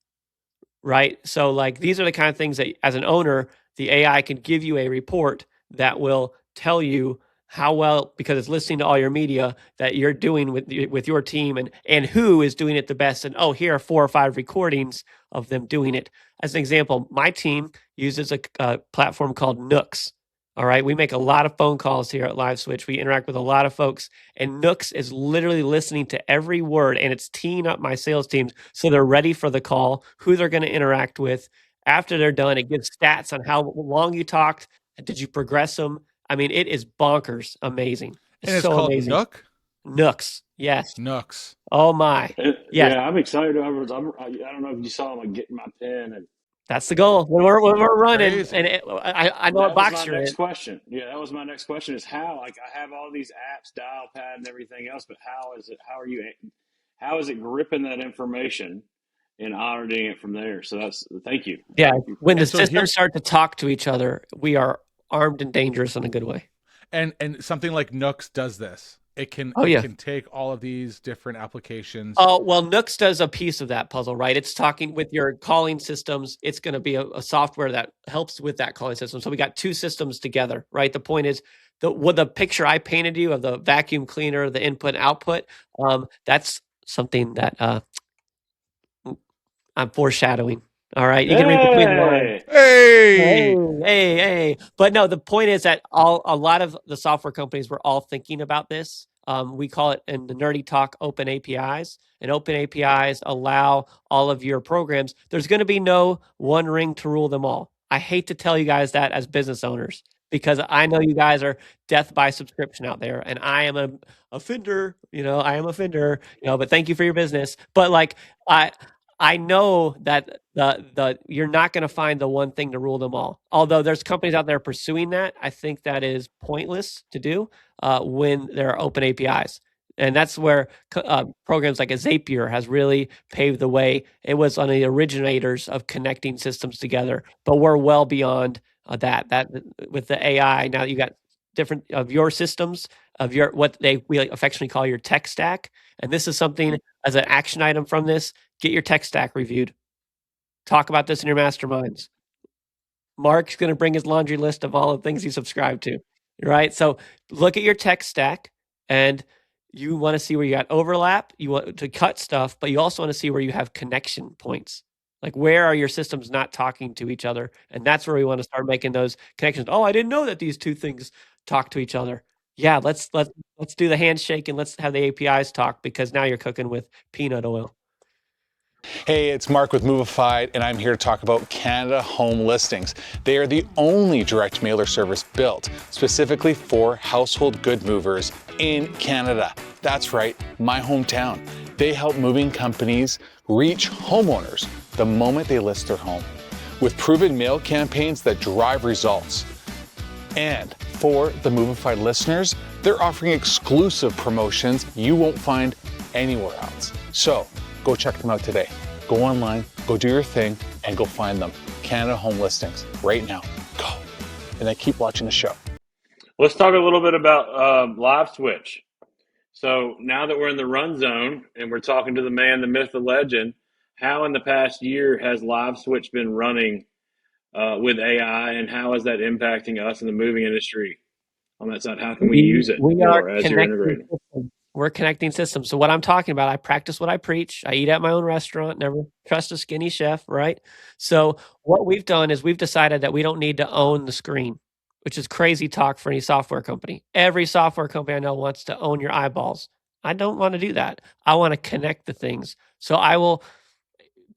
Right. So like these are the kind of things that as an owner, the AI can give you a report that will tell you how well, because it's listening to all your media, that you're doing with your team, and who is doing it the best. And here are 4 or 5 recordings of them doing it. As an example, my team uses a platform called Nooks. All right. We make a lot of phone calls here at LiveSwitch. We interact with a lot of folks, and Nooks is literally listening to every word, and it's teeing up my sales teams so they're ready for the call, who they're going to interact with. After they're done, it gives stats on how long you talked. Did you progress them? I mean, it is bonkers amazing. It's so called amazing. Nook? Nooks. Yes. Nooks. Oh, my. Yes. Yeah, I'm excited. I don't know if you saw me getting my pen. And that's the goal. When we're running. Crazy. And I know what box you're in. Next question. Yeah, that was my next question is how, like I have all these apps, dial pad and everything else, but how is it gripping that information and auditing it from there? So thank you. Yeah. When the systems start to talk to each other, we are armed and dangerous in a good way. And something like Nooks does this. it can Oh, it yeah. can take all of these different applications. Oh, well, Nooks does a piece of that puzzle, right? It's talking with your calling systems. It's going to be a software that helps with that calling system. So we got two systems together, right? The point is the picture I painted you of the vacuum cleaner, the input and output, that's something that I'm foreshadowing. All right. You can read between the lines. Hey. But no, the point is that a lot of the software companies were all thinking about this. We call it in the nerdy talk open APIs, and open APIs allow all of your programs. There's going to be no one ring to rule them all. I hate to tell you guys that as business owners, because I know you guys are death by subscription out there, and I am a offender, but thank you for your business. But like, I know that the you're not going to find the one thing to rule them all. Although there's companies out there pursuing that, I think that is pointless to do when there are open APIs, and that's where programs like a Zapier has really paved the way. It was one of the originators of connecting systems together, but we're well beyond that. That with the AI now, that you got different of your systems of your what we affectionately call your tech stack, and this is something as an action item from this. Get your tech stack reviewed. Talk about this in your masterminds. Mark's going to bring his laundry list of all the things you subscribe to, right? So look at your tech stack, and you want to see where you got overlap. You want to cut stuff, but you also want to see where you have connection points. Like, where are your systems not talking to each other? And that's where we want to start making those connections. Oh, I didn't know that these two things talk to each other. Yeah, let's do the handshake and let's have the APIs talk, because now you're cooking with peanut oil. Hey, it's Mark with Movified, and I'm here to talk about Canada Home Listings. They are the only direct mailer service built specifically for household good movers in Canada. That's right, my hometown. They help moving companies reach homeowners the moment they list their home with proven mail campaigns that drive results. And for the Movified listeners, they're offering exclusive promotions you won't find anywhere else. So go check them out today. Go online, go do your thing, and go find them. Canada Home Listings, right now. Go. And then keep watching the show. Let's talk a little bit about LiveSwitch. So now that we're in the run zone and we're talking to the man, the myth, the legend, how in the past year has LiveSwitch been running with AI, and how is that impacting us in the moving industry on that side? How can we use it more as you're integrating? We're connecting systems. So what I'm talking about, I practice what I preach. I eat at my own restaurant, never trust a skinny chef, right? So what we've done is we've decided that we don't need to own the screen, which is crazy talk for any software company. Every software company I know wants to own your eyeballs. I don't want to do that. I want to connect the things. So I will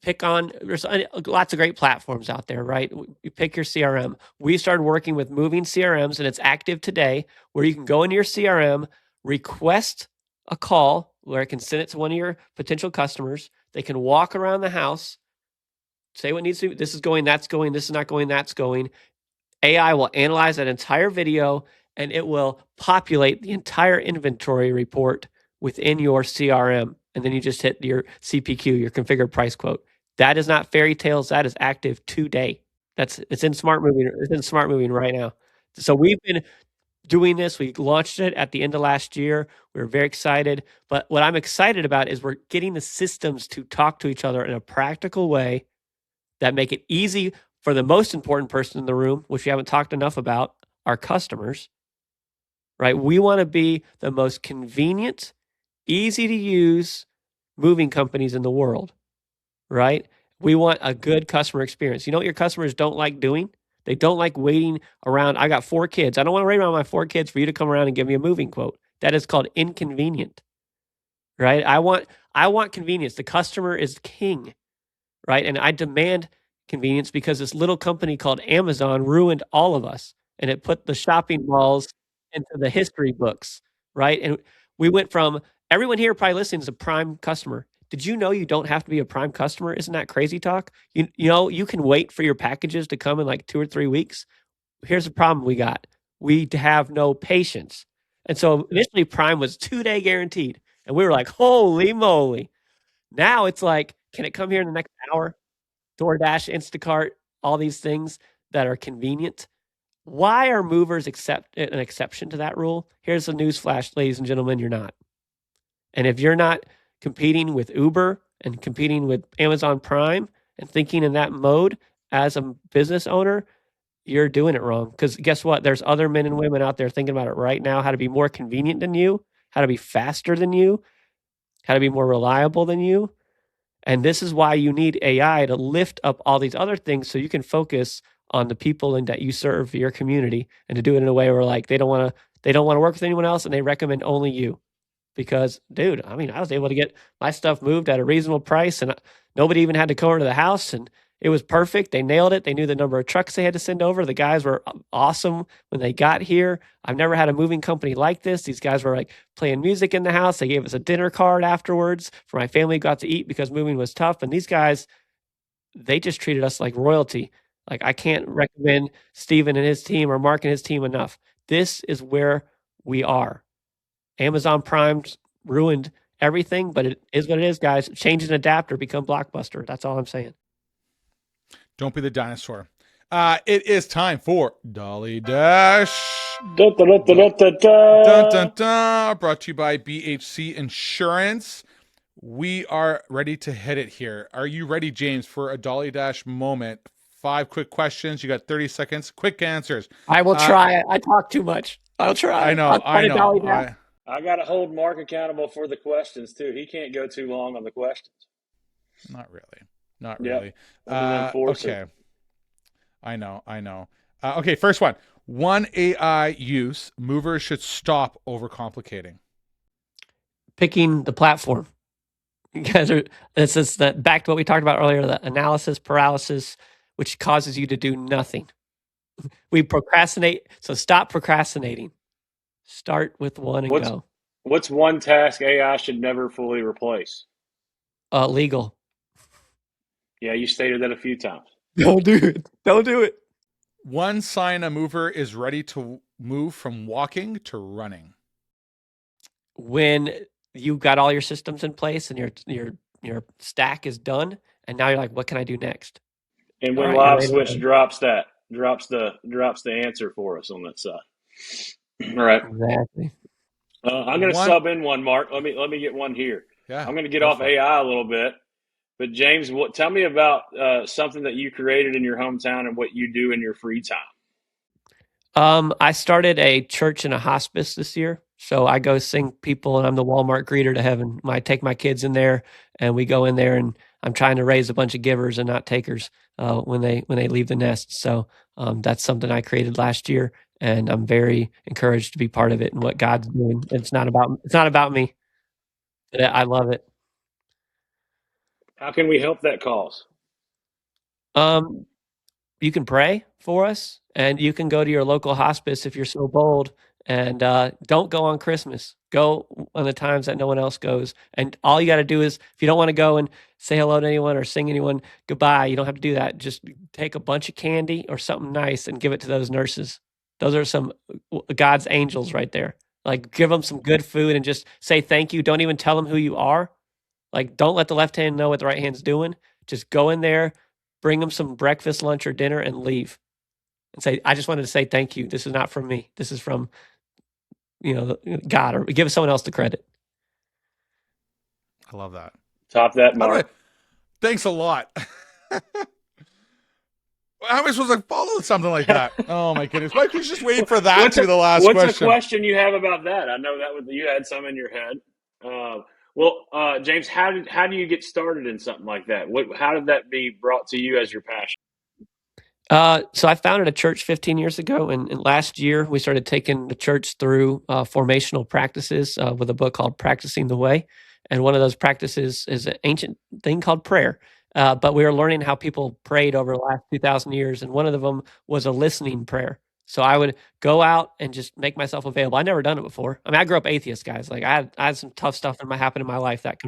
pick on, there's lots of great platforms out there, right? You pick your CRM. We started working with moving CRMs, and it's active today, where you can go into your CRM, request a call where I can send it to one of your potential customers. They can walk around the house, say what needs to be, this is going, that's going, this is not going, that's going. AI will analyze that entire video, and it will populate the entire inventory report within your CRM. And then you just hit your CPQ, your configured price quote. That is not fairy tales. That is active today. It's in Smart Moving. It's in Smart Moving right now. So we've been doing this. We launched it at the end of last year. We were very excited. But what I'm excited about is we're getting the systems to talk to each other in a practical way that make it easy for the most important person in the room, which we haven't talked enough about, our customers, right? We want to be the most convenient, easy to use moving companies in the world, right? We want a good customer experience. You know what your customers don't like doing? They don't like waiting around. I got 4 kids. I don't want to wait around my 4 kids for you to come around and give me a moving quote. That is called inconvenient, right? I want convenience. The customer is king, right? And I demand convenience because this little company called Amazon ruined all of us, and it put the shopping malls into the history books, right? And we went from, everyone here probably listening is a Prime customer. Did you know you don't have to be a Prime customer? Isn't that crazy talk? You know, you can wait for your packages to come in like 2 or 3 weeks. Here's the problem we got. We have no patience. And so initially Prime was 2-day guaranteed. And we were like, holy moly. Now it's like, can it come here in the next hour? DoorDash, Instacart, all these things that are convenient. Why are movers an exception to that rule? Here's a newsflash, ladies and gentlemen, you're not. And if you're not competing with Uber and competing with Amazon Prime and thinking in that mode as a business owner, you're doing it wrong. Because guess what? There's other men and women out there thinking about it right now, how to be more convenient than you, how to be faster than you, how to be more reliable than you. And this is why you need AI to lift up all these other things so you can focus on the people and that you serve your community, and to do it in a way where like they don't want to work with anyone else and they recommend only you. Because, dude, I mean, I was able to get my stuff moved at a reasonable price, and nobody even had to come over to the house, and it was perfect. They nailed it. They knew the number of trucks they had to send over. The guys were awesome when they got here. I've never had a moving company like this. These guys were like playing music in the house. They gave us a dinner card afterwards for my family got to eat because moving was tough. And these guys, they just treated us like royalty. Like, I can't recommend Steven and his team or Mark and his team enough. This is where we are. Amazon Prime's ruined everything, but it is what it is, guys. Change an adapter, become Blockbuster. That's all I'm saying. Don't be the dinosaur. It is time for Dolly Dash. Dun, dun, dun, dun, dun, dun. Dun, dun, dun. Brought to you by BHC Insurance. We are ready to hit it here. Are you ready, James, for a Dolly Dash moment? 5 quick questions. You got 30 seconds. Quick answers. I will try. I talk too much. I'll try. I know. I got to hold Mark accountable for the questions, too. He can't go too long on the questions. Not really. Okay. I know. Okay, first one. One AI use movers should stop overcomplicating. Picking the platform. You guys are, this is back to what we talked about earlier, the analysis paralysis, which causes you to do nothing. We procrastinate, so stop procrastinating. Start with one and go. What's one task AI should never fully replace? Legal. Yeah, you stated that a few times. Don't do it. Don't do it. One sign a mover is ready to move from walking to running. When you got all your systems in place and your stack is done, and now you're like, what can I do next? And when LiveSwitch drops the answer for us on that side. All right. Exactly. I'm going to sub in one, Mark. Let me get one here. Yeah. I'm going to get off AI a little bit. But James, tell me about something that you created in your hometown and what you do in your free time. I started a church and a hospice this year. So I go sing people, and I'm the Walmart greeter to heaven. I take my kids in there, and we go in there, and I'm trying to raise a bunch of givers and not takers when they leave the nest. So that's something I created last year, and I'm very encouraged to be part of it and what God's doing. It's not about me. I love it. How can we help that cause? You can pray for us, and you can go to your local hospice if you're so bold. And don't go on Christmas. Go on the times that no one else goes. And all you got to do is, if you don't want to go and say hello to anyone or sing anyone goodbye, you don't have to do that. Just take a bunch of candy or something nice and give it to those nurses. Those are some God's angels right there. Like, give them some good food and just say thank you. Don't even tell them who you are. Like, don't let the left hand know what the right hand's doing. Just go in there, bring them some breakfast, lunch, or dinner, and leave. And say, I just wanted to say thank you. This is not from me. This is from, God, or give someone else the credit. I love that. Top that, Mark. Thanks a lot. How am I supposed to follow something like that? Oh my goodness! Why can't you just wait for that to the last question? What's a question you have about that? I know you had some in your head. James, how do you get started in something like that? How did that be brought to you as your passion? So I founded a church 15 years ago, and last year we started taking the church through formational practices with a book called Practicing the Way. And one of those practices is an ancient thing called prayer. But we were learning how people prayed over the last 2,000 years, and one of them was a listening prayer. So I would go out and just make myself available. I'd never done it before. I mean, I grew up atheist, guys. Like, I had some tough stuff that happened in my life that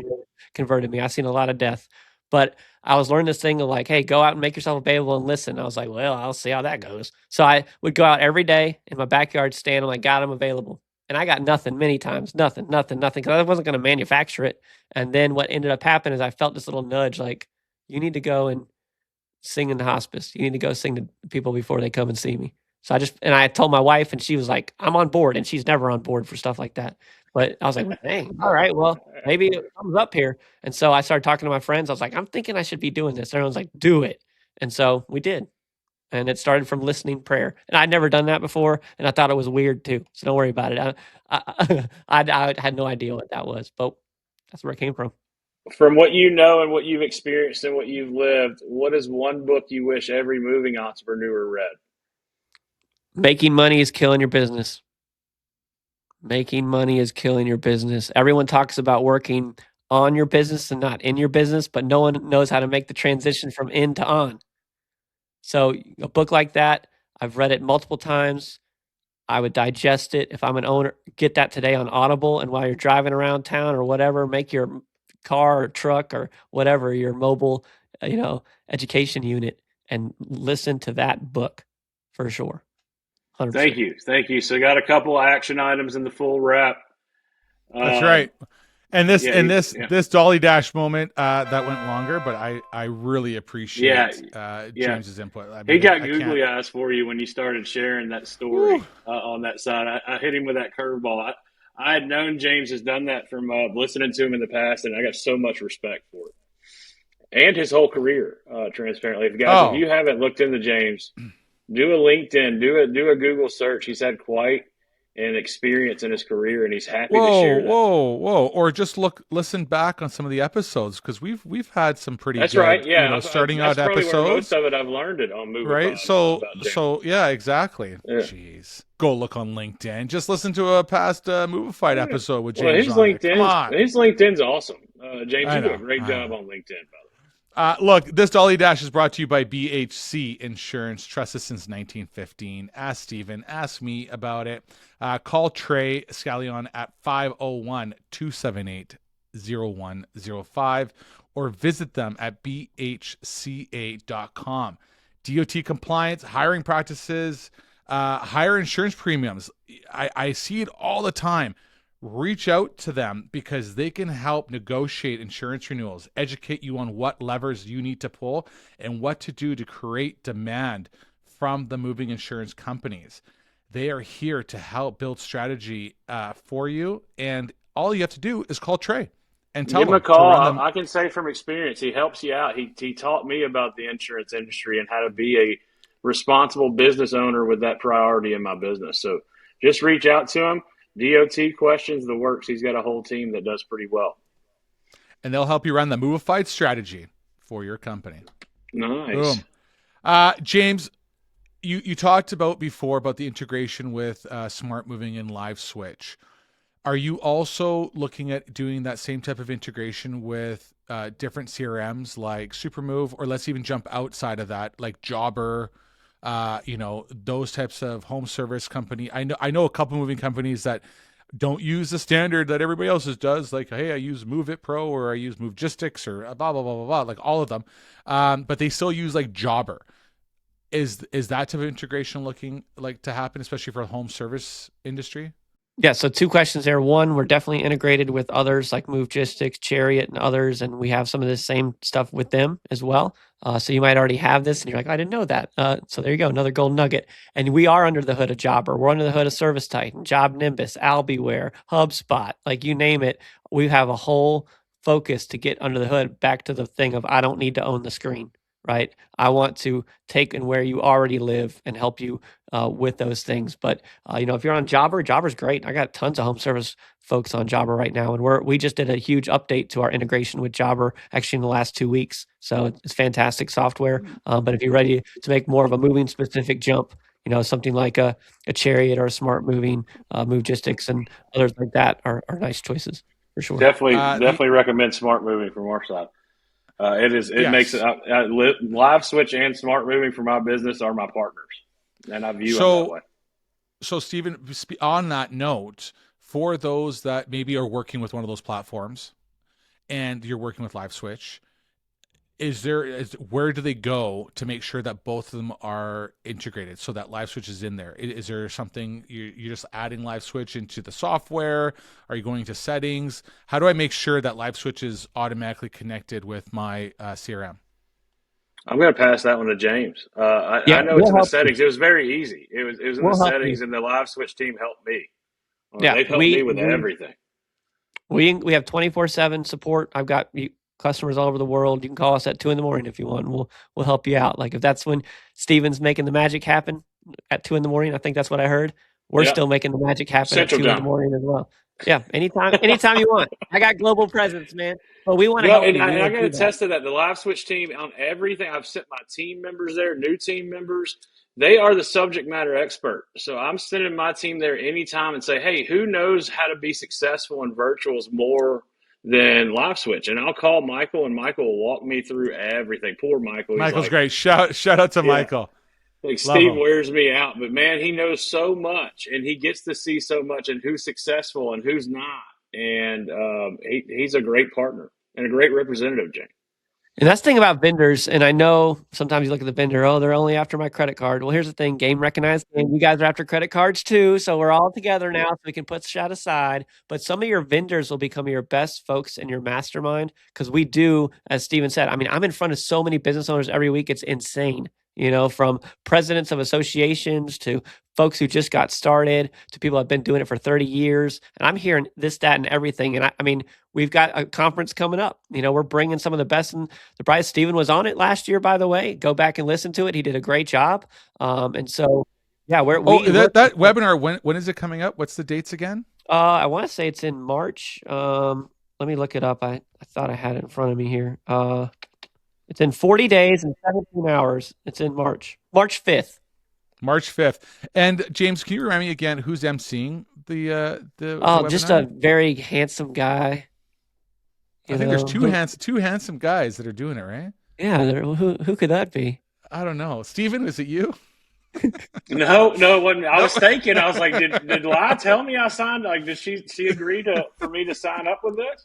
converted me. I've seen a lot of death. But I was learning this thing of like, hey, go out and make yourself available and listen. I was like, well, I'll see how that goes. So I would go out every day in my backyard, stand. I'm like, God, I'm available. And I got nothing many times, nothing, because I wasn't going to manufacture it. And then what ended up happening is I felt this little nudge, like, you need to go and sing in the hospice. You need to go sing to people before they come and see me. So I told my wife, and she was like, I'm on board, and she's never on board for stuff like that. But I was like, well, dang, all right, well, maybe it comes up here. And so I started talking to my friends. I was like, I'm thinking I should be doing this. Everyone's like, do it. And so we did. And it started from listening prayer. And I'd never done that before, and I thought it was weird too. So don't worry about it. I had no idea what that was, but that's where it came from. From what you know and what you've experienced and what you've lived, what is one book you wish every moving entrepreneur read? Making money is killing your business. Making money is killing your business. Everyone talks about working on your business and not in your business, but no one knows how to make the transition from in to on. So a book like that, I've read it multiple times. I would digest it. If I'm an owner, get that today on Audible. And while you're driving around town or whatever, make your car or truck or whatever, your mobile, education unit, and listen to that book for sure. 100%. Thank you. So I got a couple of action items in the full wrap. That's right. And this Dolly Dash moment that went longer, but I really appreciate James's input. I mean, he got googly eyes for you when you started sharing that story on that side. I hit him with that curveball. I had known James has done that from listening to him in the past, and I got so much respect for it and his whole career. Transparently, if you haven't looked into James, do a LinkedIn, do a Google search. He's had quite an experience in his career, and he's happy to share that. Or just listen back on some of the episodes, because we've had some pretty That's good, right. Yeah, starting that's out probably episodes. Where most of it I've learned it on Movified. Right. So yeah, exactly. Yeah. Jeez, go look on LinkedIn. Just listen to a past Movified episode with James. His LinkedIn's awesome. James, you do a great job on LinkedIn, by the way. Look, this Dolly Dash is brought to you by BHC Insurance, trusted since 1915. Ask Steven, ask me about it. Call Trey Scallion at 501-278-0105 or visit them at bhca.com. DOT compliance, hiring practices, higher insurance premiums. I see it all the time. Reach out to them because they can help negotiate insurance renewals, educate you on what levers you need to pull and what to do to create demand from the moving insurance companies. They are here to help build strategy for you, and all you have to do is call Trey and tell him. Give him a call. I can say from experience, he helps you out. He taught me about the insurance industry and how to be a responsible business owner with that priority in my business. So just reach out to him. DOT questions, the works. He's got a whole team that does pretty well. And they'll help you run the Movified strategy for your company. Nice. Boom. James, you talked about before about the integration with Smart Moving and LiveSwitch. Are you also looking at doing that same type of integration with different CRMs like Supermove, or let's even jump outside of that, like Jobber, those types of home service company? I know a couple moving companies that don't use the standard that everybody else does. Like, hey, I use Move It Pro, or I use Movegistics, or blah, blah, blah, blah, blah, like all of them. But they still use like Jobber. Is that type of integration looking like to happen, especially for the home service industry? Yeah, so two questions there. One, we're definitely integrated with others like Movegistics, Chariot, and others, and we have some of the same stuff with them as well. So you might already have this, and you're like, I didn't know that. So there you go, another gold nugget. And we are under the hood of Jobber. We're under the hood of Service Titan, Job Nimbus, Albiware, HubSpot, like you name it. We have a whole focus to get under the hood, back to the thing of I don't need to own the screen, right? I want to take in where you already live and help you with those things. But if you're on Jobber, Jobber's great. I got tons of home service folks on Jobber right now, and we just did a huge update to our integration with Jobber actually in the last 2 weeks. So it's fantastic software. But if you're ready to make more of a moving specific jump, something like a Chariot or a Smart Moving, Movegistics, and others like that are nice choices for sure. Definitely recommend Smart Moving from our side. It makes it LiveSwitch and Smart Moving for my business are my partners, and I view them that way. So, Stephen, on that note, for those that maybe are working with one of those platforms, and you're working with LiveSwitch, where do they go to make sure that both of them are integrated so that LiveSwitch is in there? Is there something you're just adding LiveSwitch into the software? Are you going to settings? How do I make sure that LiveSwitch is automatically connected with my CRM? I'm going to pass that one to James. I know it's we'll in the help you. settings. It was very easy. It was in the We'll help you. settings, and the LiveSwitch team helped me. Yeah, They've helped me with everything. We have 24/7 support. I've got customers all over the world. You can call us at 2 a.m. if you want. We'll help you out. Like if that's when Steven's making the magic happen at 2 a.m. I think that's what I heard. We're still making the magic happen Central at 2 a.m. as well. Yeah, anytime you want. I got global presence, man. But we want to help you. And I got to attest to that. The LiveSwitch team on everything. I've sent my team members there, new team members. They are the subject matter expert. So I'm sending my team there anytime and say, hey, who knows how to be successful in virtuals more than LiveSwitch? And I'll call Michael, and Michael will walk me through everything. Poor Michael. Michael's great. Shout out to Michael. Like Steve wears me out, but man, he knows so much, and he gets to see so much, and who's successful and who's not. And he's a great partner and a great representative, Jane. And that's the thing about vendors. And I know sometimes you look at the vendor, oh, they're only after my credit card. Well, here's the thing, game recognized, and you guys are after credit cards too. So we're all together now, so we can put that aside. But some of your vendors will become your best folks in your mastermind, because we do, as Steven said, I mean, I'm in front of so many business owners every week. It's insane. You know, from presidents of associations to folks who just got started to people who have been doing it for 30 years. And I'm hearing this, that, and everything. And I mean, we've got a conference coming up. You know, we're bringing some of the best and the brightest. Steven was on it last year, by the way. Go back and listen to it. He did a great job. And so, yeah, that webinar, when is it coming up? What's the dates again? I want to say it's in March. Let me look it up. I thought I had it in front of me here. It's in 40 days and 17 hours. It's in March 5th. March 5th. And James, can you remind me again who's emceeing the webinar? Just a very handsome guy. I think there's two handsome guys that are doing it, right? Yeah. Who could that be? I don't know. Steven, is it you? No, it wasn't. I was thinking. I was like, did Lai tell me I signed? Like, did she agree for me to sign up with this?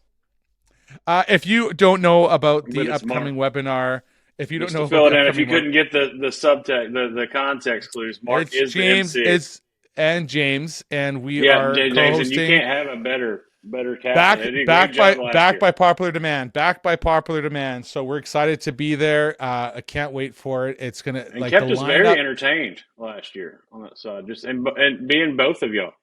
If you don't know about the upcoming webinar, if you don't know, fill it in. If you couldn't get the subtext, the context clues, Mark is James the MC. and James, and we are James, co-hosting. And you can't have a better backed by popular demand. So we're excited to be there. I can't wait for it. It's gonna kept us very entertained last year on that side. Just and being both of y'all.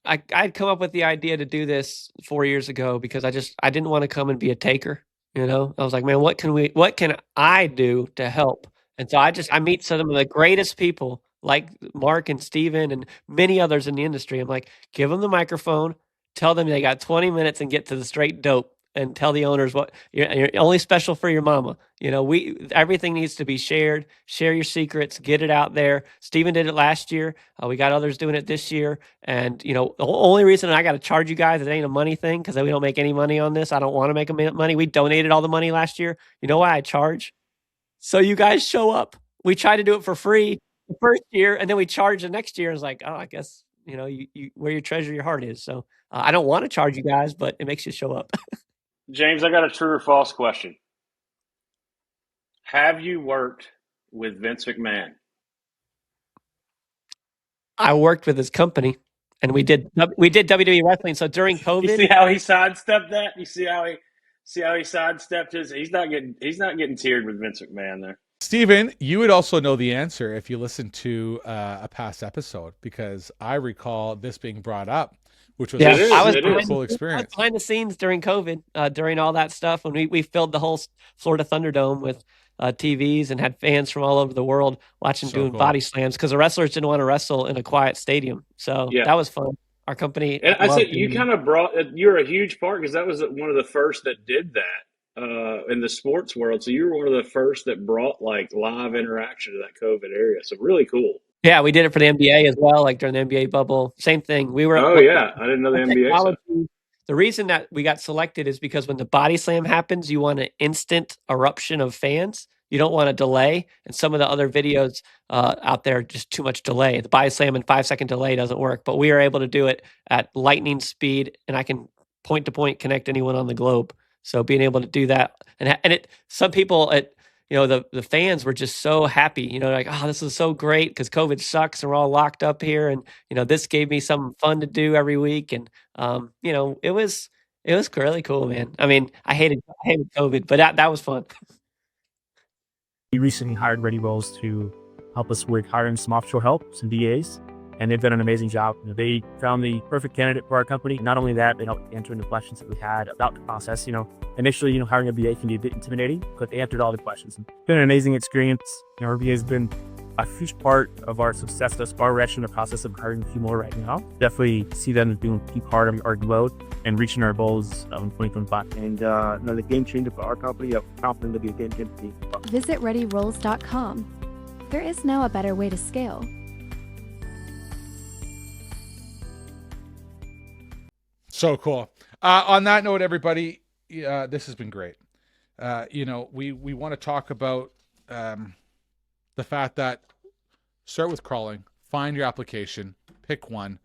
I'd come up with the idea to do this 4 years ago because I didn't want to come and be a taker. You know, I was like, man, what can I do to help? And so I meet some of the greatest people like Mark and Steven and many others in the industry. I'm like, give them the microphone, tell them they got 20 minutes and get to the straight dope, and tell the owners what you're only special for your mama. You know, everything needs to be shared. Share your secrets, get it out there. Steven did it last year. We got others doing it this year. And, you know, the only reason I got to charge you guys, it ain't a money thing, because we don't make any money on this. I don't want to make money. We donated all the money last year. You know why I charge? So you guys show up. We try to do it for free the first year, and then we charge the next year. It's like, oh, I guess, you know, you where your treasure, your heart is. So I don't want to charge you guys, but it makes you show up. James, I got a true or false question. Have you worked with Vince McMahon? I worked with his company, and we did WWE wrestling. So during COVID, you see how he sidestepped that? You see how he sidestepped his? He's not getting tiered with Vince McMahon there. Steven, you would also know the answer if you listened to a past episode, because I recall this being brought up, which was a cool experience. I was behind the scenes during COVID, during all that stuff, when we filled the whole Florida Thunderdome with TVs and had fans from all over the world watching, doing body slams, because the wrestlers didn't want to wrestle in a quiet stadium. So that was fun. Our company. And I said you kind of you're a huge part, because that was one of the first that did that in the sports world. So you were one of the first that brought like live interaction to that COVID area. So really cool. Yeah, we did it for the NBA as well, like during the NBA bubble. Same thing. We were. Oh yeah, I didn't know the NBA. The reason that we got selected is because when the body slam happens, you want an instant eruption of fans. You don't want a delay. And some of the other videos out there, just too much delay. The body slam and 5-second delay doesn't work. But we are able to do it at lightning speed, and I can point to point connect anyone on the globe. So being able to do that, some people the fans were just so happy, you know, like, oh, this is so great because COVID sucks and we're all locked up here. And, you know, this gave me something fun to do every week. And, you know, it was really cool, man. I mean, I hated COVID, but that was fun. We recently hired Ready Rolls to help us with hiring some offshore help, some VAs, and they've done an amazing job. They found the perfect candidate for our company. Not only that, they helped answer the questions that we had about the process. Initially, hiring a VA can be a bit intimidating, but they answered all the questions. It's been an amazing experience. Our VA has been a huge part of our success thus far. We're actually in the process of hiring a few more right now. Definitely see them as being a key part of our growth and reaching our goals in 2025. And another game changer for our company. I'm confident to be a game changer. Visit ReadyRolls.com. There is now a better way to scale. So cool. On that note, everybody, this has been great. We want to talk about the fact that start with crawling, find your application, pick one,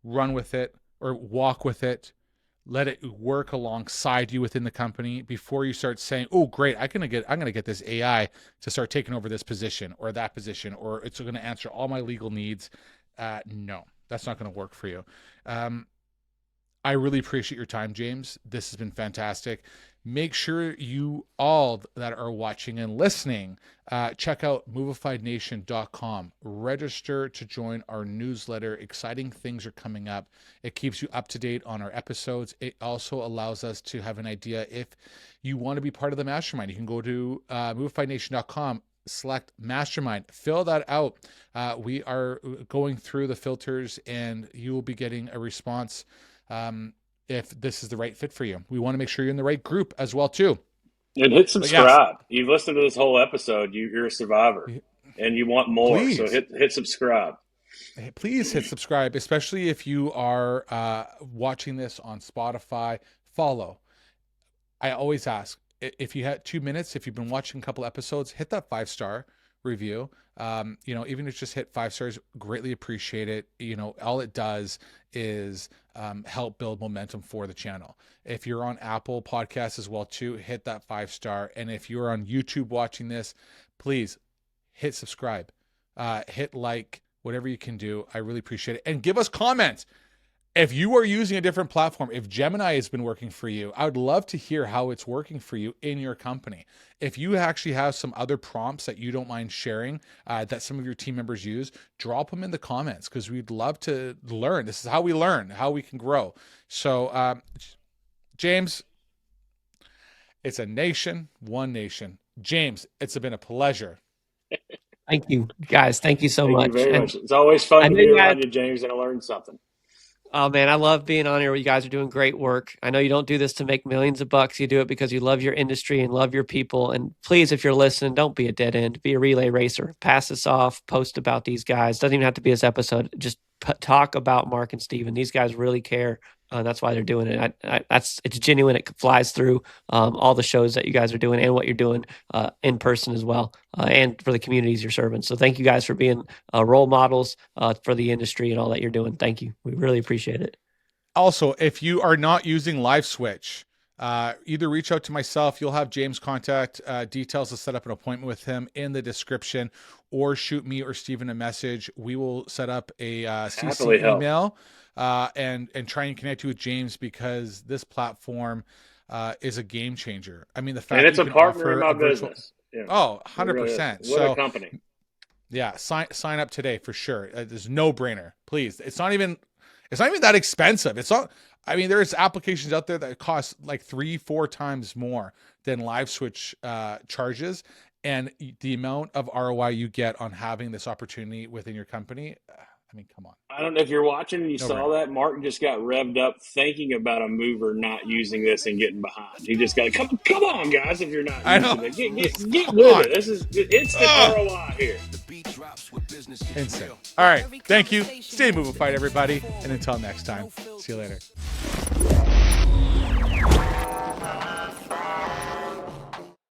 run with it or walk with it, let it work alongside you within the company before you start saying, oh, great, I'm going to get this AI to start taking over this position or that position, or it's going to answer all my legal needs. No, that's not going to work for you. I really appreciate your time, James. This has been fantastic. Make sure you all that are watching and listening, check out movifiednation.com. Register to join our newsletter. Exciting things are coming up. It keeps you up to date on our episodes. It also allows us to have an idea if you want to be part of the mastermind. You can go to movifiednation.com, select mastermind, fill that out. We are going through the filters and you will be getting a response if this is the right fit for you. We want to make sure you're in the right group as well too. And hit subscribe. Yes. You've listened to this whole episode. You're a survivor and you want more. Please. So hit subscribe. Please hit subscribe, especially if you are watching this on Spotify. Follow. I always ask, if you had 2 minutes, if you've been watching a couple episodes, hit that 5-star review. Even if it's just hit 5 stars, greatly appreciate it. All it does is help build momentum for the channel. If you're on Apple Podcasts as well too, hit that 5-star. And if you're on YouTube watching this, please hit subscribe, hit like, whatever you can do. I really appreciate it. And give us comments. If you are using a different platform, if Gemini has been working for you, I would love to hear how it's working for you in your company. If you actually have some other prompts that you don't mind sharing that some of your team members use, drop them in the comments because we'd love to learn. This is how we learn, how we can grow. So, James, it's a nation, one nation. James, it's been a pleasure. Thank you, guys. Thank you so much. Thank you very much. It's always fun to be around you, James, and I learned something. Oh man, I love being on here. You guys are doing great work. I know you don't do this to make millions of bucks. You do it because you love your industry and love your people. And please, if you're listening, don't be a dead end. Be a relay racer. Pass this off. Post about these guys. Doesn't even have to be this episode. Just talk about Mark and Steven. These guys really care. That's why they're doing it. It's genuine. It flies through all the shows that you guys are doing and what you're doing in person as well, and for the communities you're serving. So thank you guys for being role models for the industry and all that you're doing. Thank you. We really appreciate it. Also, if you are not using LiveSwitch, either reach out to myself. You'll have James' contact details to set up an appointment with him in the description, or shoot me or Steven a message. We will set up a CC email. And try and connect you with James, because this platform is a game changer. I mean, the fact and it's that a partner in my business. Yeah. Oh, 100%. What a company. Yeah, sign up today for sure. There's no brainer. Please. It's not even that expensive. It's not. I mean, there's applications out there that cost like 3-4 times more than LiveSwitch charges, and the amount of ROI you get on having this opportunity within your company. I mean, come on. I don't know if you're watching and you saw that. Mark just got revved up thinking about a mover not using this and getting behind. He just got come on, guys! If you're not using it, get with it. This is instant ROI here. Instant. All right, thank you. Stay Movified, everybody, and until next time, see you later.